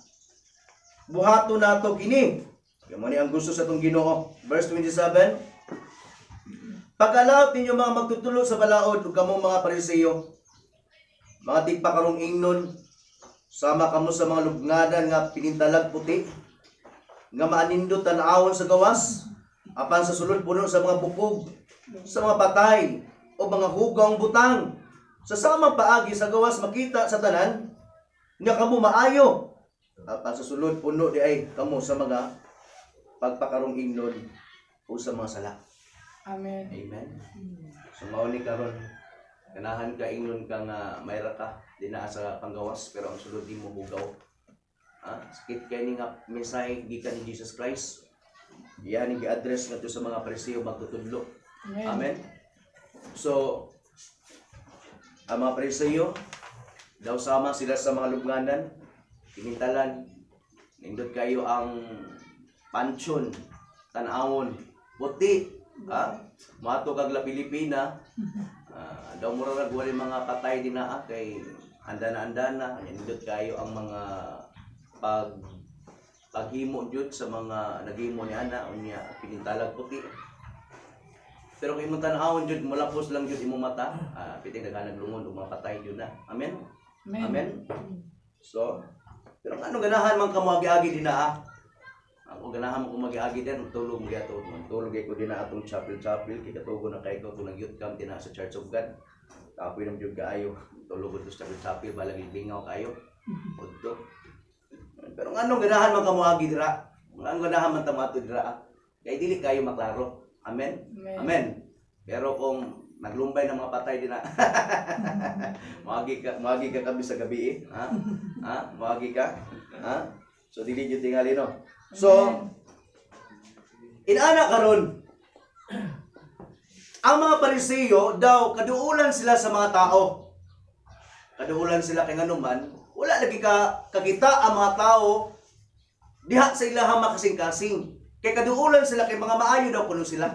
buhato nato kini. Kamo ni ang gusto sa tong Ginoo. Verse 27. Pag-alawat ninyo mga magtutulo sa balaod ug kamo mga Pariseyo, mga tigpakarong ingnon, sama kamo sa mga lubngadan nga pinintalag puti, nga maanindot tan-awon sa gawas, apan sa sulod puno sa mga bukog, sa mga patay, o mga hugawng butang. Sa samang paagi sa gawas makita sa tanan, nga kamo maayo, apan sa sulod puno di ay kamo sa mga pagpakarong ingnon o sa mga sala. Amen. Amen. So mao ni karon ganahan ka ingnon ka nga mayra ka dinaa sa panggawas pero ang sulod di mo hugaw. Sakit kay ni nga mensahe gikan ni Jesus Christ. Iyan ni gi-address ngadto sa mga Pariseo magtutudlo. Amen. So ang mga Pariseo daw sama sila sa mga lubnganan, tinintalan, nindot kayo ang pansyon, tan-awon, puti. Mato kag la Pilipina, daw mura nagwali mga patay din na kay andana-andana, nindot kayo ang mga paghimo jud sa mga naghimo ni ana unya pinintalag puti. Pero kay imong tan-awon jud mulapos lang jud imong mata, piting daghan naglungon og mga patay jud na. Amen. Amen. Amen. So, pero ano ganahan man kamo agi-agi din na Ako ganahan mo kung mag-agi din, tulog mo gato. Tulog ko din na atong chapel, kaya katugo na kayo kung nag-youth camp din na sa Church of God. Tapoy naman yung kaayo, tulog ko sa chapel, balang ibingaw kayo. Udto. Pero anong ganahan man kamuagi dira? Anong ganahan man tamato dira? Kaya dili kayo maklaro. Amen? Amen. Pero kung naglumbay ng mga patay din na, muagi ka kami sa gabi Muagi ka? So dili jud tingali no. So, inana karon ang mga Pariseo daw kaduulan sila sa mga tao. Kaduulan sila kay nganuman, wala lagi kakita ang mga tao diha sa ilahang makasing-kasing. Kay kaduulan sila kay mga maayo daw kuno sila.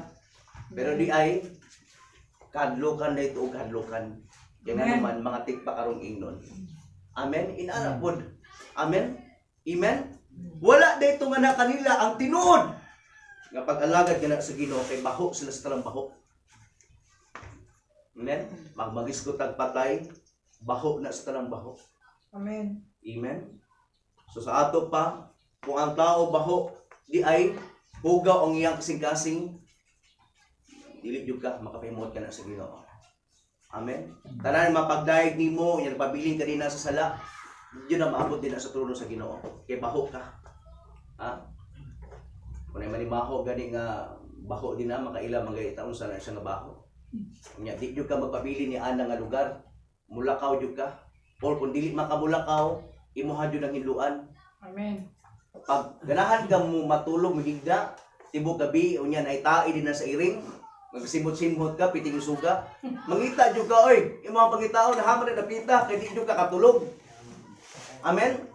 Pero di ay kadlukan na ito o kadlukan. Kaya naman mga tigpakarong ingnon. Amen? Inana pod. Amen? Amen? Wala dito nga na kanila ang tinuod nga pag-alagad ka na sa Ginoo kay baho sila sa talang baho. Amen? Magmagis ko tagpatay, baho na sa talang baho. Amen. Amen? So sa ato pa, kung ang tao baho, di ay hugaw ang iyang kasing-kasing, dili jud ka, makapahimot ka na sa Ginoo. Amen? Tanan mapagdayeg nimo, yan pabiling ka din na sa sala, yun ang maabot din na sa trono sa Ginoo. Kay baho ka. Kung ay manimaho gani nga baho din na makaila magaytaon sa na siya nga baho. Nya di jud ka magpabili ni ana nga lugar. Mulakaw jud ka. Or kung dili makamulakaw, imuha jud ang hinluan. Amen. Pag ganahan ka mo matulog magigda, tibok gabi unya nay tae din na sa iring. Magsimot-simot ka, piting suga. Mangita jud ka oy. Imo ang pangitaon na hamon na napita kay di jud ka katulog. Amen?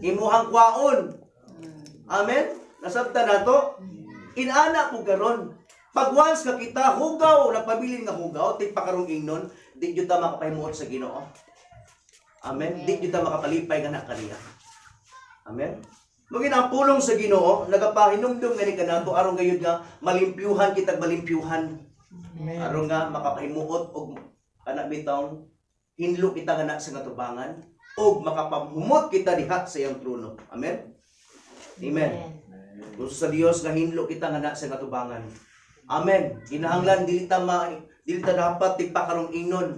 Imuhang kwaon. Amen? Nasabta na to. Inana po karon. Pag once ka kita, hugaw, nagpabilin nga hugaw, tigpakarong ingnon, di jud ta makapahimuot sa Ginoo. Amen? Di jud ta makapalipay nga na kaniya. Amen? Mugin ang pulong sa Ginoo, nagapahinumdum nga ni kanato aron gayud nga malimpyuhan kitag malimpyuhan. Aron nga makapahimuot og anak bitong hinlo kita nga na sa ngatubangan. O makapamhumot kita diha sa iyang trono. Amen? Amen. Gusto sa Dios nga hinlo kita nga na sa katubangan. Amen. Kinahanglan dili ta dapat tigpakarong ingnon.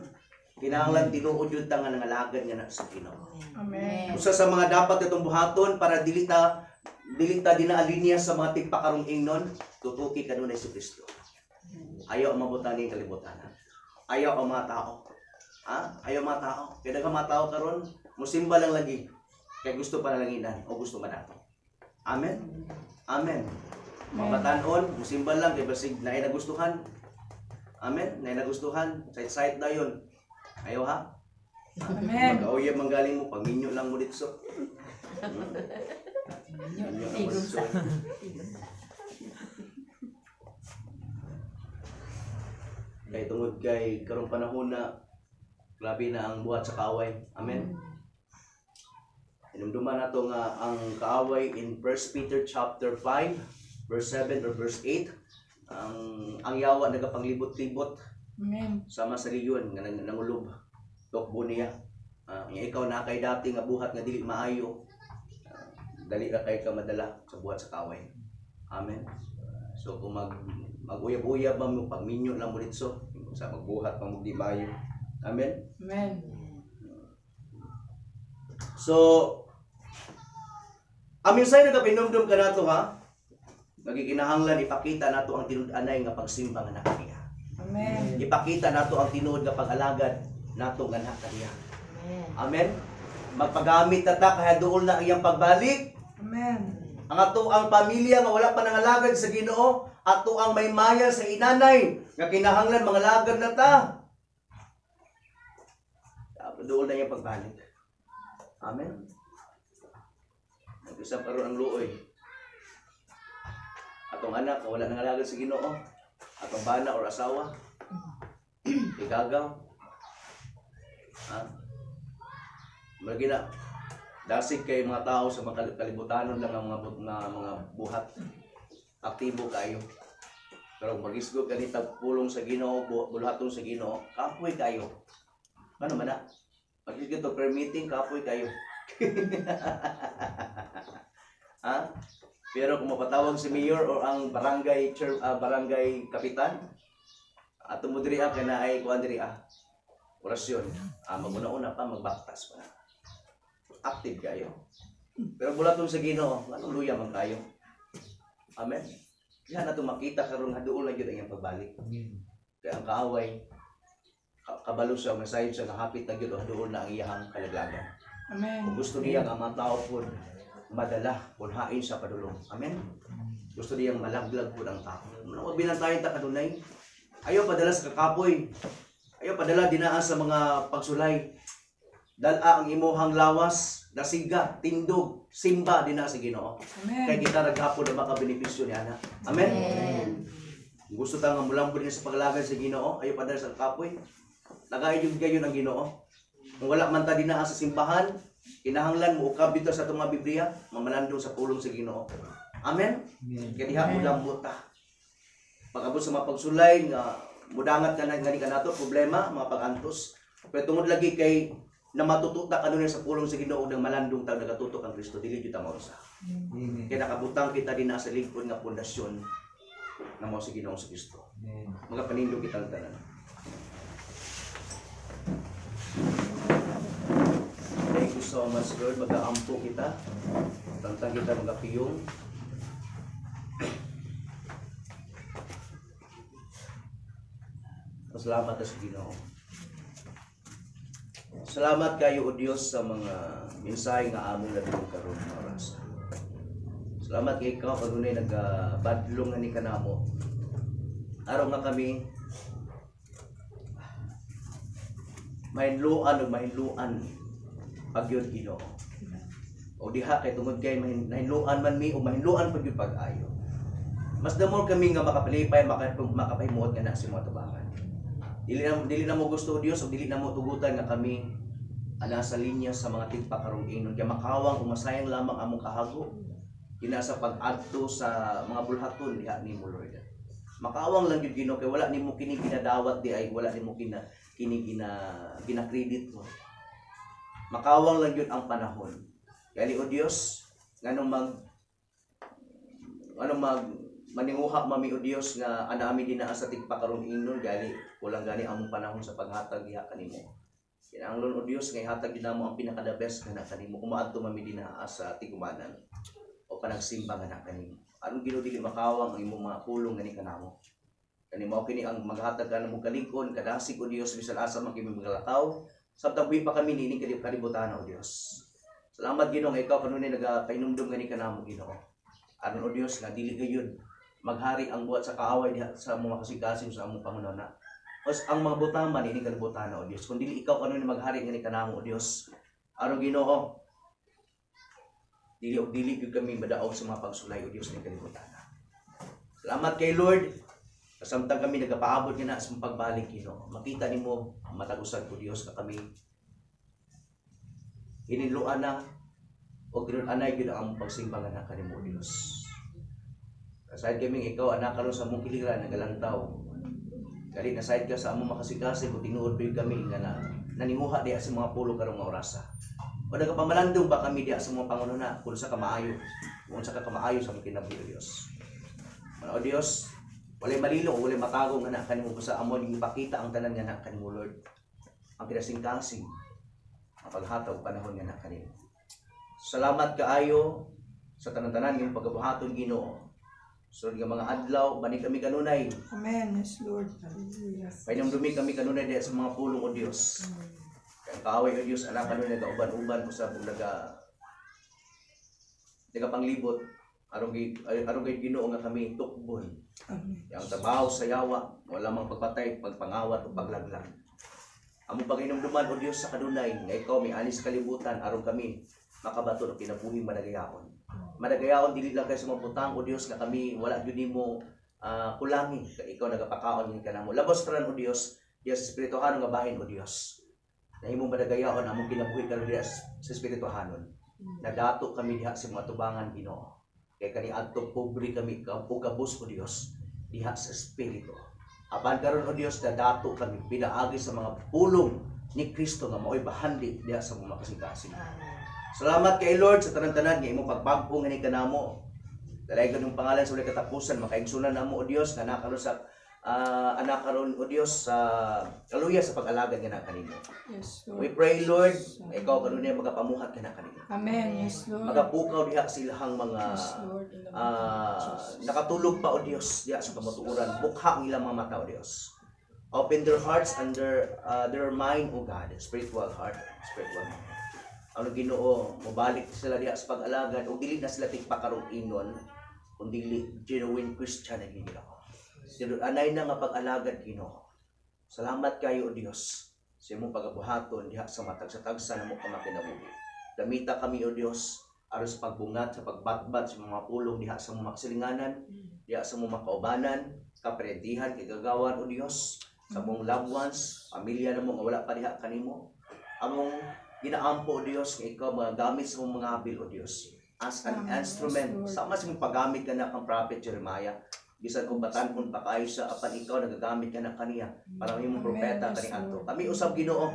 Kinahanglan tinuod jud ta nga nangalagad nga na sa Ginoo. Amen. Usa sa mga dapat itong buhaton para dili ta dinaalinea sa mga tigpakarong ingnon, tutuki kanunay si Kristo. Ayaw ang mabutan ni kalibutan. Ayaw ang mga tao. Ayaw mga tao. Kaya nga mga tao karon, musimba lang lagi. Kaya gusto pa nalanginan o gusto manato. Amen. Amen. Mabatanon, musimba lang kay basig na nagustuhan. Amen. Na nagustuhan. Side dayon. Ayaw ha. Amen. Mag-auyab manggaling mo, pagminyo lang mo dito. Kaya tungod kay karong panahon na grabe na ang buhat sa kaaway. Amen. Inumduman nato nga ang kaaway in 1 Peter chapter 5 verse 7 or verse 8 ang yawa nagapanglibot-libot Amen. sama sa liyon nga nangulob tukbo niya. Ikaw na kay dati nga buhat nga dili maayo. Dali ra kay ka madala sa buhat sa kaaway. Amen. So kung mag-uyab-uyab mo pagminyo lang mo dito sa magbuhat pa mo di maayo. Amen. Amen. So amin say nagapinumdum ka nato ha. Nagikinahanglan ipakita nato ang tinud-anay nga pagsimba nga nakaniya. Amen. Ipakita nato ang tinuod nga pag-alagad nato nga nakaniya. Amen. Magpagamit ta kaya duol na iyang pagbalik. Amen. Ang ato ang pamilya nga wala pa nangalagad sa Ginoo, ato ang may maya sa inanay nga kinahanglan mga lagad na ta. Duol na iyang pagbalik. Amen. Nag-usap karon ang luoy. Atong anak wala nangalagad sa Ginoo, atong bana or asawa igagaw. Magina dasig kay mga tao sa mga kalibutanon lang ang mga buhat. Aktibo kayo. Pero magisgo kanita pulong sa Ginoo, bulhaton sa Ginoo, kapoy kayo. Ano man na? Magisgo to prayer meeting, kapoy kayo. Pero kung mapatawag si mayor o ang barangay barangay kapitan, ato mo diri kay na ay kuan diri orasyon. Maguna-una pa magbaktas pa. Active kayo. Pero bulaton sa Ginoo, anong luya man kayo. Amen. Yan nato makita karon nga duol na gyud ang iyang pagbalik. Kaya ang kaaway kabalo siya nga sayod siya hapit na gyud duol na ang iyang kalaglagan. Amen. Kung gusto niya ang mga tao po madala, punhain sa padulong. Amen. Gusto niyang malaglag po ng tao. Muna binantayan ta kanunay. Ayaw padala sa kakapoy. Ayaw padala dinaan sa mga pagsulay. Dala ang imuhang lawas, dasiga, tindog, simba dinaa sa Ginoo. Amen. Kaya kita naghapon na makabenepisyo ni ana. Amen. Kung gusto ta nga mulambod sa paglagay sa Ginoo, ayaw padala sa kakapoy. Lagay jud kayo ng Ginoo. Kung wala man ta dinaa sa simbahan, kinahanglan mo ukab dito sa itong mga Biblia, mamalandong sa pulong sa Ginoo. Amen? Kaya diha mo lang buta. Pag-abot sa mga pagsulay, nga mudangat ka na nato, problema, mga pag-antos. Pero tungod lagi kay na matututa ka nun sa pulong sa Ginoo ng malandong tag nagatutok ang Kristo, dili jud ta mausa. Kaya nakabutang kita din sa lingkod nga pundasyon na mao sa Ginoo sa Kristo. Mga panindog kitang tanan. Thank you so much, Lord. Mag-aampo kita. Tantang kita mag-apiyong. Salamat sa Ginoo. Salamat kayo, O Diyos, sa mga mensahe nga among nabigong karon nga oras. Salamat kay ikaw kanunay nagbadlong nga ni kanamo. Araw nga kami mahinluan o mahinluan pagyod Ginoo. O diha kay tungod kay mahinluan man mi o mahinluan pagyod pag-ayo. Mas damol kami nga makapalipay makapahimuot nga na si mga tubangan. Dili na mo gusto o Dios o dili na mo tugutan nga kami nasa linya sa mga tigpakarong ingnon kaya makawang umasayang lamang among kahago ina sa pag-adto sa mga bulhaton diha nimo Lord. Makawang lang gyud Ginoo kay wala nimo kini ginadawat di ay wala nimo gina-credit mo. Makawang lang yun ang panahon. Kaya ni O Diyos, manimuha mami o Dios nga anaami dinaa sa tigpakarong inon gali kulang gani among panahon sa paghatag diha kanimo. Kinahanglan o Dios nga ihatag din namo ang pinaka the best nga na kanimo kumaadto mami dinaa sa tigumanan o panagsimba nga na kanimo. Aron Ginoo dili makawang ang imong mga pulong gani kanamo. Kani mao kini ang maghatag kanamo kalikon kadasig o Dios bisan asa man kami maglakaw sabtang buhi pa kami nining kalibutan o Dios. Salamat Ginoo nga ikaw kanunay nagapainumdum gani kanamo Ginoo. Aron o Dios nga dili gayon maghari ang buhat sa kaaway diha sa mga kasing-kasing sa among pangunana. Os ang mga butang man ini kalibutan o Dios. Kun dili ikaw kanunay maghari ngani kanamo o Dios. Aron Ginoo dili gyud kami madaog sa mga pagsulay o Dios ni kalibutan. Salamat kay Lord. Kasamtang kami nagapaabot nga na sa pagbalik Ginoo. Makita nimo ang matagusan ko Dios ka kami hiniluan na o ginon anay gyud ang pagsimba nga na kanimo Dios. Aside kami ikaw anak karon sa among kiliran nagalantaw. Gali na side ka sa among makasigasig kung tinuod pa kami nga nanimuha diha sa mga pulo karong mga orasa. O nagapamalandong ba kami diha sa mga pangununa kung sa kamaayo. Kung sa kamaayo sa among kinabuhi Dios. O Dios, walay malilo o walay matagong nga na kanimo sa amon ipakita ang tanan nga na kanimo Lord. Ang kinasing-kasing ang paghatag panahon nga na kanimo. Salamat kaayo sa tanan-tanan ng pagkabuhaton Ginoo. Sunod nga mga adlaw, bani kami kanunay. Amen. Yes, Lord. Hallelujah. Painamdumi kami kanunay diha sa mga pulong o Dios. Kaya kaaway o Dios, anak kanunay nagauban-uban ko sa nagapanglibot. Arong kay Ginoo nga kami tukbon. Amen. Yang trabaho sa yawa, wala mang pagpatay, pagpangawat o paglaglag. Among paginumduman o Dios sa kanunay, nga ikaw may anis kalibutan, aron kami makabato ng kinabuhing madagayaon. Madagayaon dili lang kay sa mga butang o Dios nga kami wala gyud nimo kulangin kay ikaw nagapakaon ni kanamo. Labos tanan o Dios, diya sa espirituhanon nga bahin o Dios. Nahimong madagayaon among kinabuhi karon diya sa espirituhanon. Nadato kami diha sa mga tubangan Ginoo. Kay kani adto pobre kami kabus o Dios diha sa espiritu. Apan karon o Dios nadato kami pinaagi sa mga pulong ni Kristo nga mao'y bahandi diha sa mga kasing-kasing. Salamat kay Lord sa tanan-tanan nga imong pagbag-o nga ni kanamo. Dalay ganung pangalan sa ulit katapusan makaigsunan namo o Dios nga nakaron sa anak karon o Dios sa kaluya sa pag-alagad nga na kanimo. Yes, Lord. We pray Lord, ikaw kanunay magapamuhat nga na kanimo. Amen. Yes, Lord. Magapukaw diha silahang mga Yes, Lord. In the name of Jesus. nakatulog pa o Dios diha sa kamatuoran. Bukha ang ilang mga mata o Dios. Open their hearts and their mind o God, spiritual heart, spiritual mind. Ano Ginoo, mobalik sila diha sa pag-alagad o dili na sila tigpakarong inon kundi genuine Christian na Ginoo. Sino anay na nga pag-alagad Ginoo. Salamat kayo o Dios sa imong pagabuhaton diha sa matag sa tagsa namo kamakinabuhi. Damita kami o Dios aron sa pagbungat sa pagbatbat sa mga pulong diha sa mga silinganan, diha sa mga kaubanan, kapredihan kagagawan o Dios sa mong loved ones, pamilya namo nga wala pa diha kanimo. Among ginaampo o Dios nga ikaw magagamit sa mga habil o Dios as an instrument sama sa mong paggamit ka na kang prophet Jeremiah bisan kung batan-on pa kayo sa apan ikaw nagagamit ka na kaniya para imong propeta kani adto kami usab Ginoo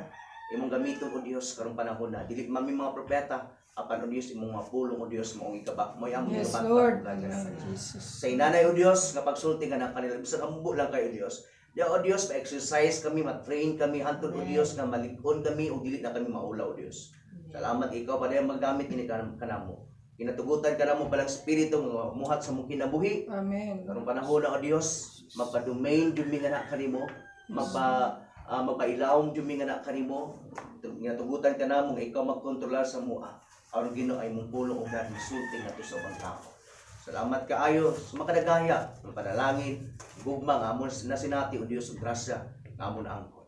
imong gamiton o Dios karong panahon na dili mami mga propeta apan o Dios imong mga pulong o Dios moong ikabak mo among Yes, ikabak Lord. sa Jesus. sa inanay o Dios nga pagsulti ka na kanila bisan ambo lang kayo Dios. Diya o Dios, ma-exercise kami, ma-train kami, hantod o Dios, nga malikon kami, o dili na kami maula o Dios. Salamat ikaw, pa dahil maggamit ini kanamo. Kinatugutan ka na mo palang spirito, nga muhat sa mong kinabuhi. Amen. Karong panahon na o Dios, magpa-domain, dumi nga na kanimo, magpa-ilawong dumi nga na kanimo. Kinatugutan ka na mo, nga ikaw magkontrolar sa mua. Aron Ginoo ay mong pulong o dahil masulting na to sa mga tao. Salamat kaayo sa makadagaya ng panalangin, gugma nga amon na sinati o Dios ug grasya nga amon angkon.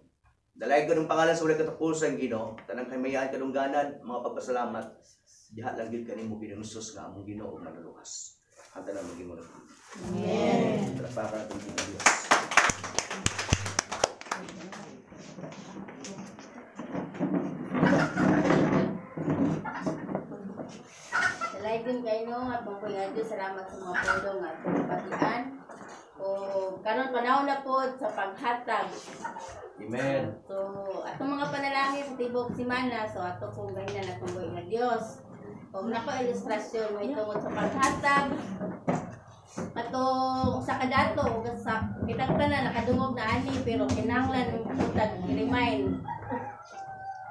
Dalay ko ng pangalan sa ulit katapusan Ginoo, tanang kaymayan kadungganan, mga pagpasalamat. Diha lang gid kanimo Ginoos nga among Ginoo ug manuluwas. Handa na maging mo. Amen. Para natin Dios. Salamat kayo at pagpapagod salamat sa mga pulong at pagpapatian. O karon panahon na po sa paghatag. Amen. So atong mga panalangin sa tibok simana so ato pong gahinan at panggoy nga Dios. Kung nako ilustrasyon may tungod sa paghatag. Katong sa kadato, sa kitang tanan nakadungog na ani pero kinahanglan utag i-remind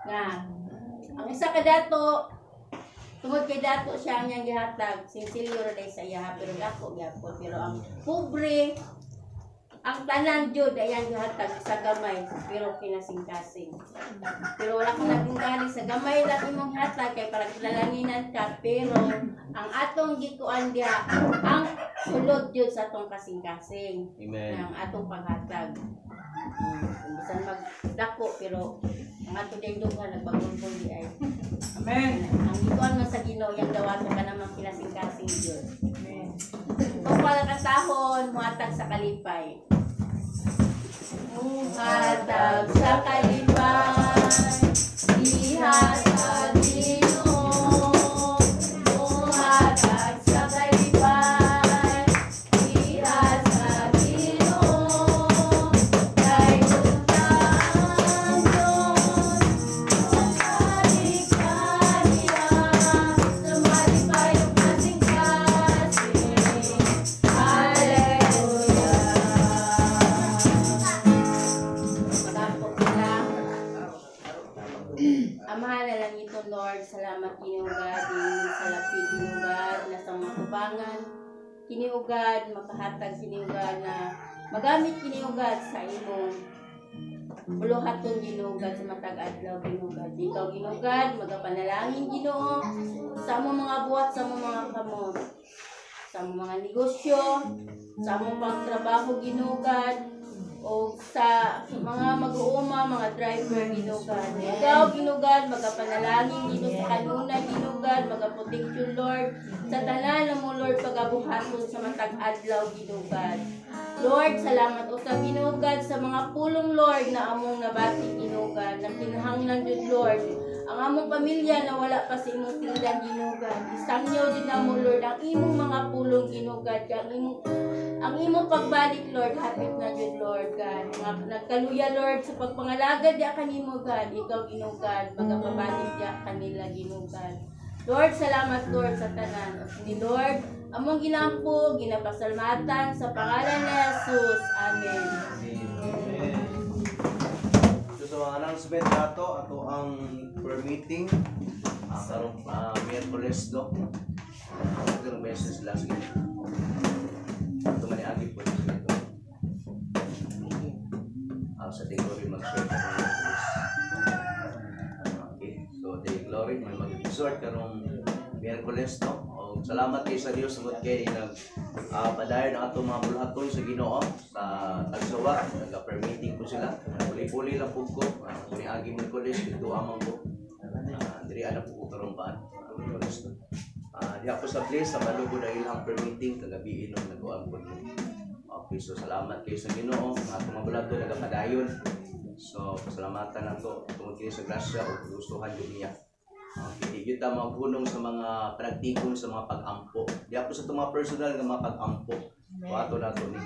nga ang isa kadato tungod kay dato siya ang iyang gihatag sinsilyo ra day sa iya pero dako gyapon pero ang pobre ang tanan jud ayang gihatag sa gamay pero kinasingkasing. Pero wala ka naging galing sa gamay lang imong hatag kay para kilalanginan ka pero ang atong gikuan diha ang sulod jud sa atong kasing-kasing. Amen. Ang atong paghatag. Bisan magdako pero ang atong daydugan nagpagulbol di ay. Amen. Ang gikuan man sa Ginoo yang dawatan ka naman kinasing-kasing jud. Amen. Kung pagkatahon, muhatag sa kalipay. Muhatag sa kalipay, ihatag Ginoo. Muhatag sa kalipay, ihatag Ginoo. Kay utang Diyos, sumalig ka niya, sumalig kayo kasing-kasing. Hallelujah. Pagkakot sila. Amahan na lang ito, Lord. Salamat kiniugad. Sa lapid kiniugad. Nasa mga kubangan. Kiniugad. Makahatag kiniugad na magamit kiniugad sa imong buluhaton ginugad sa matag adlaw ginugad. Ikaw ginugad. Magapanalangin Ginoo sa among mga buhat, sa among mga kamot, sa among mga negosyo, sa among pagtrabaho ginugad, o sa mga mag-uuma, mga driver ginugad. Ikaw ginugad, magapanalangin Ginoo sa kanunay ginugad, magaprotection Lord, sa tanan na mo Lord pagabuhaton sa matag adlaw ginugad. Lord, salamat o sa ginugad sa mga pulong Lord na among nabati ginugad, na kinahanglan jud Lord. Ang among pamilya na wala pa sa imong tindan ginugad. Isangyo din na mo Lord ang imong mga pulong ginugad, ang imong pagbalik Lord, hapit na jud Lord God. Mga nagkaluya Lord sa pagpangalagad diya kanimo God, ikaw ginugad, magapabalik diya kanila ginugad. Lord, salamat Lord sa tanan. Ni Lord, among ginampo, ginapasalamatan sa pangalan ni Jesus. Amen. So sa mga announcement nato ato ang prayer meeting karong Miyerkules do. Ito ang message last week. Ito man agi po ito. Sa Day Glory mag-share karong Miyerkules. Okay, so Day Glory may mag-resort karong Miyerkules no. O, salamat kay sa Dios sumot kay nag padayon ang atong mga buluhaton sa Ginoo sa Tagsawa, nag-prayer meeting po sila. Puli-puli lang po ko. Kung agi Miyerkules dito amang ko. Diri ana po ko karong baan. Di ako sa place sa Balugo na ilang prayer meeting kagabi inom nag-uang po. Okay, so salamat kayo sa Ginoo. Atong mga buluhaton nagapadayon. So pasalamatan nato tungod kini sa grasya o gustuhan jud niya. Okay, yun ta maghunong sa mga praktikon sa mga pag-ampo. Di ako sa itong mga personal nga mga pag-ampo. Ato na ito ni.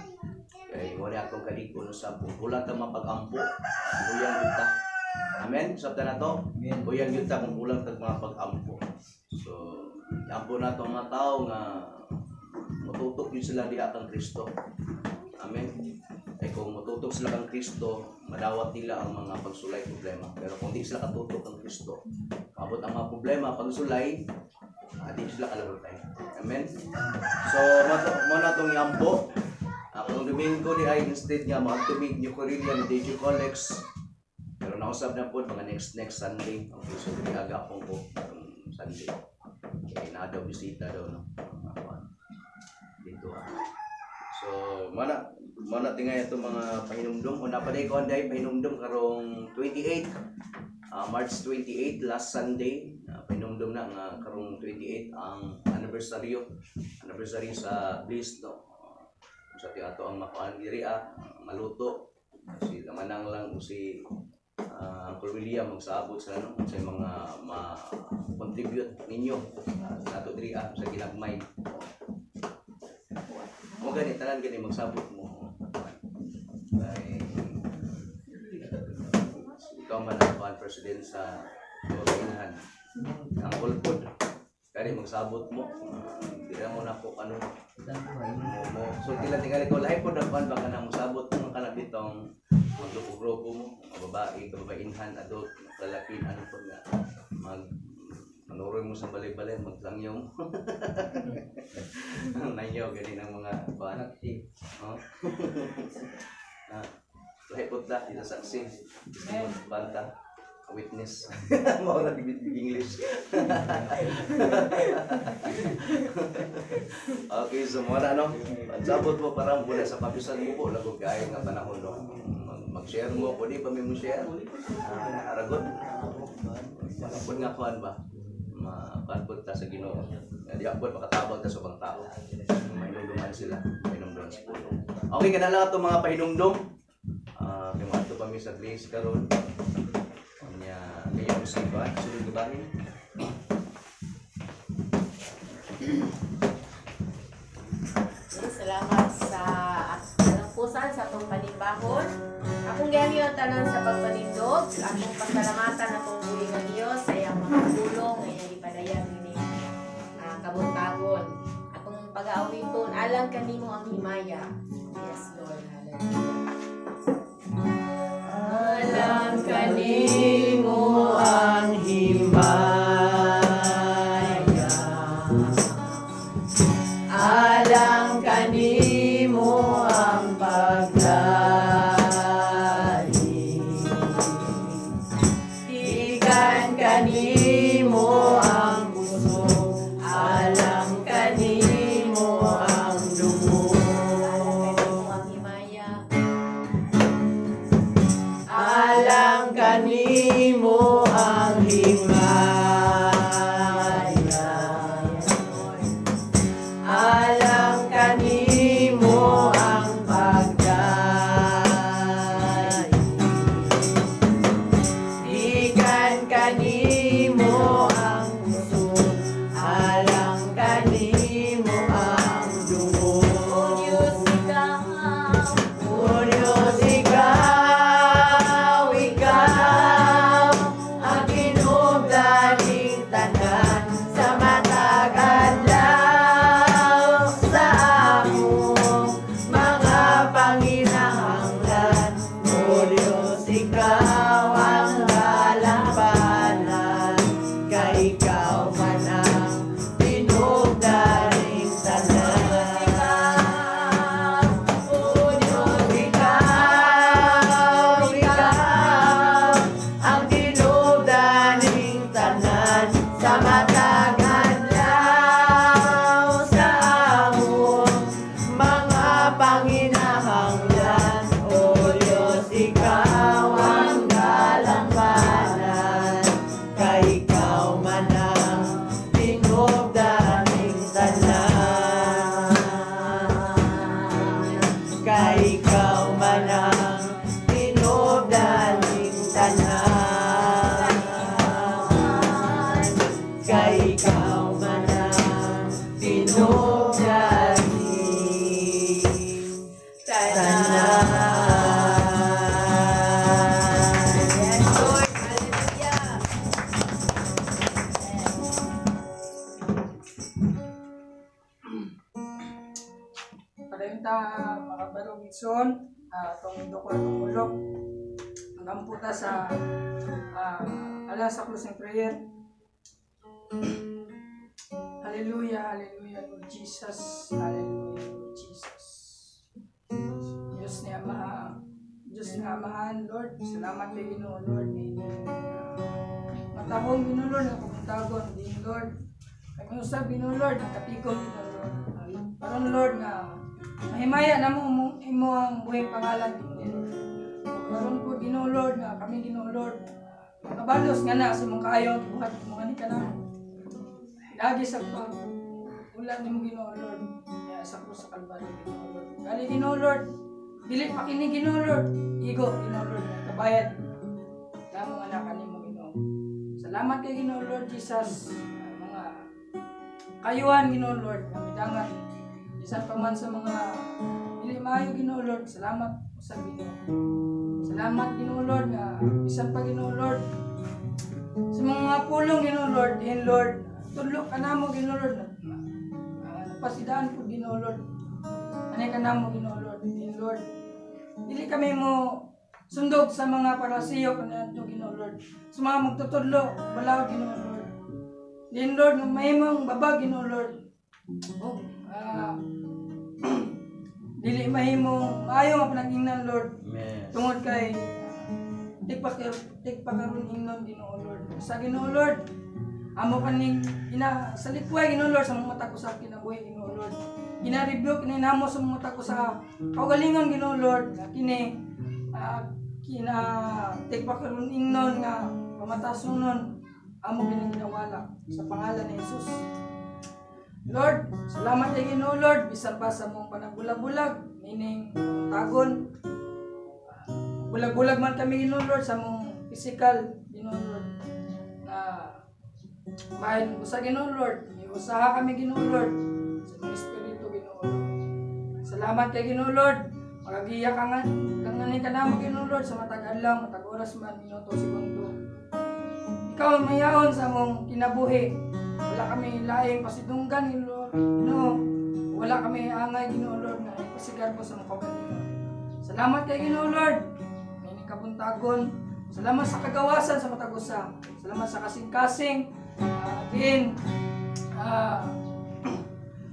Kaya wala akong kalikon sa bulan ta mga pag-ampo. Buyang yun ta. Amen? Sabta na to? Buyang yun ta kung bulan ta mga pag-ampo. So, ampo na ito mga tao nga matutok yun sila di atang Kristo. Amen? Eh kung matutok sila kang Kristo, madawat nila ang mga pagsulay problema. Pero kung di sila katutok ang Kristo, abot ang mga problema pagsulay, di sila kalabotay. Amen? So, mo na itong iampo. Kung Domingo di ay instead nga mag-tumig New Corellian DJ Colex. Pero nausap na po mga next Sunday. Okay, so di aga po Sunday. Okay, na daw bisita daw no. Dito So, mana tingay ito mga pahinumdum. Una pa day ko anday pahinumdum karong 28 March 28 last Sunday. Pahinumdum na nga karong 28 ang anniversary sa Bliss no. Sa ato ang makuan diri maluto. Si kamanang lang si Uncle William magsaabot sa ano sa mga ma-contribute ninyo sa ato diri sa ginagmay. Mo gani tanan gani magsabot mo. Ay ikaw man ang president sa Pagkainahan. Ang Ulpod. Kani magsabot mo. Dira mo na ko ano mo. So tingali ko lahi po nagpan baka na magsabot mo kana bitong magrupo-grupo mo, mga babae, kababainhan, adult, lalaki, ano po nga manuroy mo sa balay-balay, maglangyaw mo. Nanyaw, ganin ang mga banak. Oh. Lahi po na, dito saksi. Banta. Witness. Mau na English. Okay, so muna no. Pagsabot mo parang mula sa pabisan mo po lago kay nga panahon no. Mag-share mo pwede pa mi mo share. Aragon. Pud nga kuan ba? Mapanpod ta sa Ginoo. Di abot makatabag ta sa ubang tao. Mainumduman sila, mainumduman sa puno. Okay kana lang ato mga pahinumdum. Kay mo ato pa mi sa place karon. Nya kayo sa iba, sulod gabahin. Salamat sa pusan sa atong panibahon. Akong ganyo tanan sa pagpanindog, akong pasalamatan atong buhi nga Dios sa iyang mga tulong nga iyang ipadayan ini kabuntagon. Atong pag-aawiton alang kanimo ang himaya. Yes, Lord. Hallelujah. Alam kanimo ang himaya. Alam kanimo ang paglalim. Ikan kanimo ang puso. Alam kanimo ang dugo. Alam kanimo ang himaya. Alam kanimo ang himaya. Alam kanimo ang pagdaig. Ikan kanimo ang puso. Alam kanimo ang dugo. O Diyos ikaw, o Diyos ikaw, ikaw ang kinugdaning tanan sa matag adlaw sa among mga panginahanglan. O Diyos ikaw ang kalampanan, kay ikaw man ang tinugdaning tanan. O Diyos ikaw, ikaw ang tinugdaning tanan sa matag adlaw sa among mga panginahanglan. O Diyos ikaw ang kalampanan, kay ikaw man ang tinugdaning tanan. Kay ikaw man ang tinugdaning tanan. Kay ikaw man ang tinugdaning tanan. Yes, Lord. Hallelujah. Padayon ta mga barong igsoon, itong doko itong ulok. Nagampo ta sa alas sa closing prayer. Hallelujah, hallelujah, Lord Jesus. Hallelujah, Lord Jesus. Diyos ni Ama, Diyos nga amahan, Lord. Salamat kay Ginoo, Lord. Matahong Ginoo, Lord, ang pumuntagon din, Lord. Kami usab Ginoo, Lord, ang katigom Ginoo, Lord. Karon, Lord, nga mahimaya na mo imo ang buhing pangalan Ginoo. Karon po Ginoo, Lord, nga kami Ginoo, Lord. Kabalos nga na sa mong kaayo buhat mo ani kana. Lagi sa ulan nimo Ginoo, Lord. Kaya sa krus sa Kalbaryo Ginoo, Lord. Gali Ginoo, Lord. Dili pa kini Ginoo, Lord. Igo Ginoo, Lord. Kabayad. Damo nga na kanimo Ginoo. Salamat kay Ginoo, Lord Jesus. Mga kayuhan Ginoo, Lord. Kami dangat. Bisan pa man sa mga dili maayo Ginoo, Lord. Salamat sa Ginoo. Salamat Ginoo, Lord, nga bisan pa Ginoo, Lord. Sa mga pulong Ginoo, Lord, din Lord, tudlo ka na mo Ginoo Lord. Pasidaan po Ginoo Lord. Anay ka na mo Ginoo Lord. Lord. Dili kami mo sundog sa mga parasiyo kanadto Ginoo Lord. Sa mga magtutudlo, balaw Ginoo Lord. Din Lord, mahimong babag Ginoo Lord. Oh, dili mahimong maayo nga panagingnan Lord. Tungod kay tigpakaroon ingnon Ginoo Lord. Sa Ginoo Lord, amo kaning sa likway Ginoo Lord sa mga mata ko sa kinabuhi Ginoo Lord. Gina-review kini namo sa mga mata ko sa kaugalingon Ginoo Lord. Kini tigpakaroon ingnon nga pamatasonon amo kini ginawala sa pangalan ni Jesus. Lord, salamat kay Ginoo Lord bisan pa sa mong panagbulag-bulag meaning tagon. Bulag-bulag man kami Ginoo Lord sa mong physical Ginoo Lord. Mahin usa Ginoo Lord, usaha kami Ginoo Lord sa mong espiritu Ginoo Lord. Salamat kay Ginoo Lord. Magagiya ka nga ngani ka namo Ginoo Lord sa matag adlaw, matag oras man minuto segundo. Ikaw ang mayaon sa mong kinabuhi. Wala kami laing pasidunggan Ginoo. Wala kami angay Ginoo Lord nga ipasigar po sa mga kaugalingon. Salamat kay Ginoo Lord. May kabuntagon. Salamat sa kagawasan sa matag usa. Salamat sa kasing-kasing.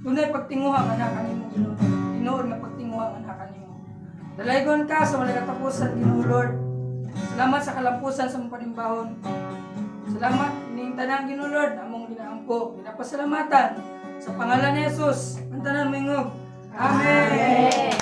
Dunay pagtinguha nga anak kanimo Ginoo. Tinuod nga pagtinguha nga anak kanimo. Dalaygon ka sa walay katapusan Ginoo Lord. Salamat sa kalampusan sa mong panimbahon. Salamat ning tanan Ginoo Lord among ginaampo, ginapasalamatan sa pangalan ni Jesus. Ang tanan mingog. Amen.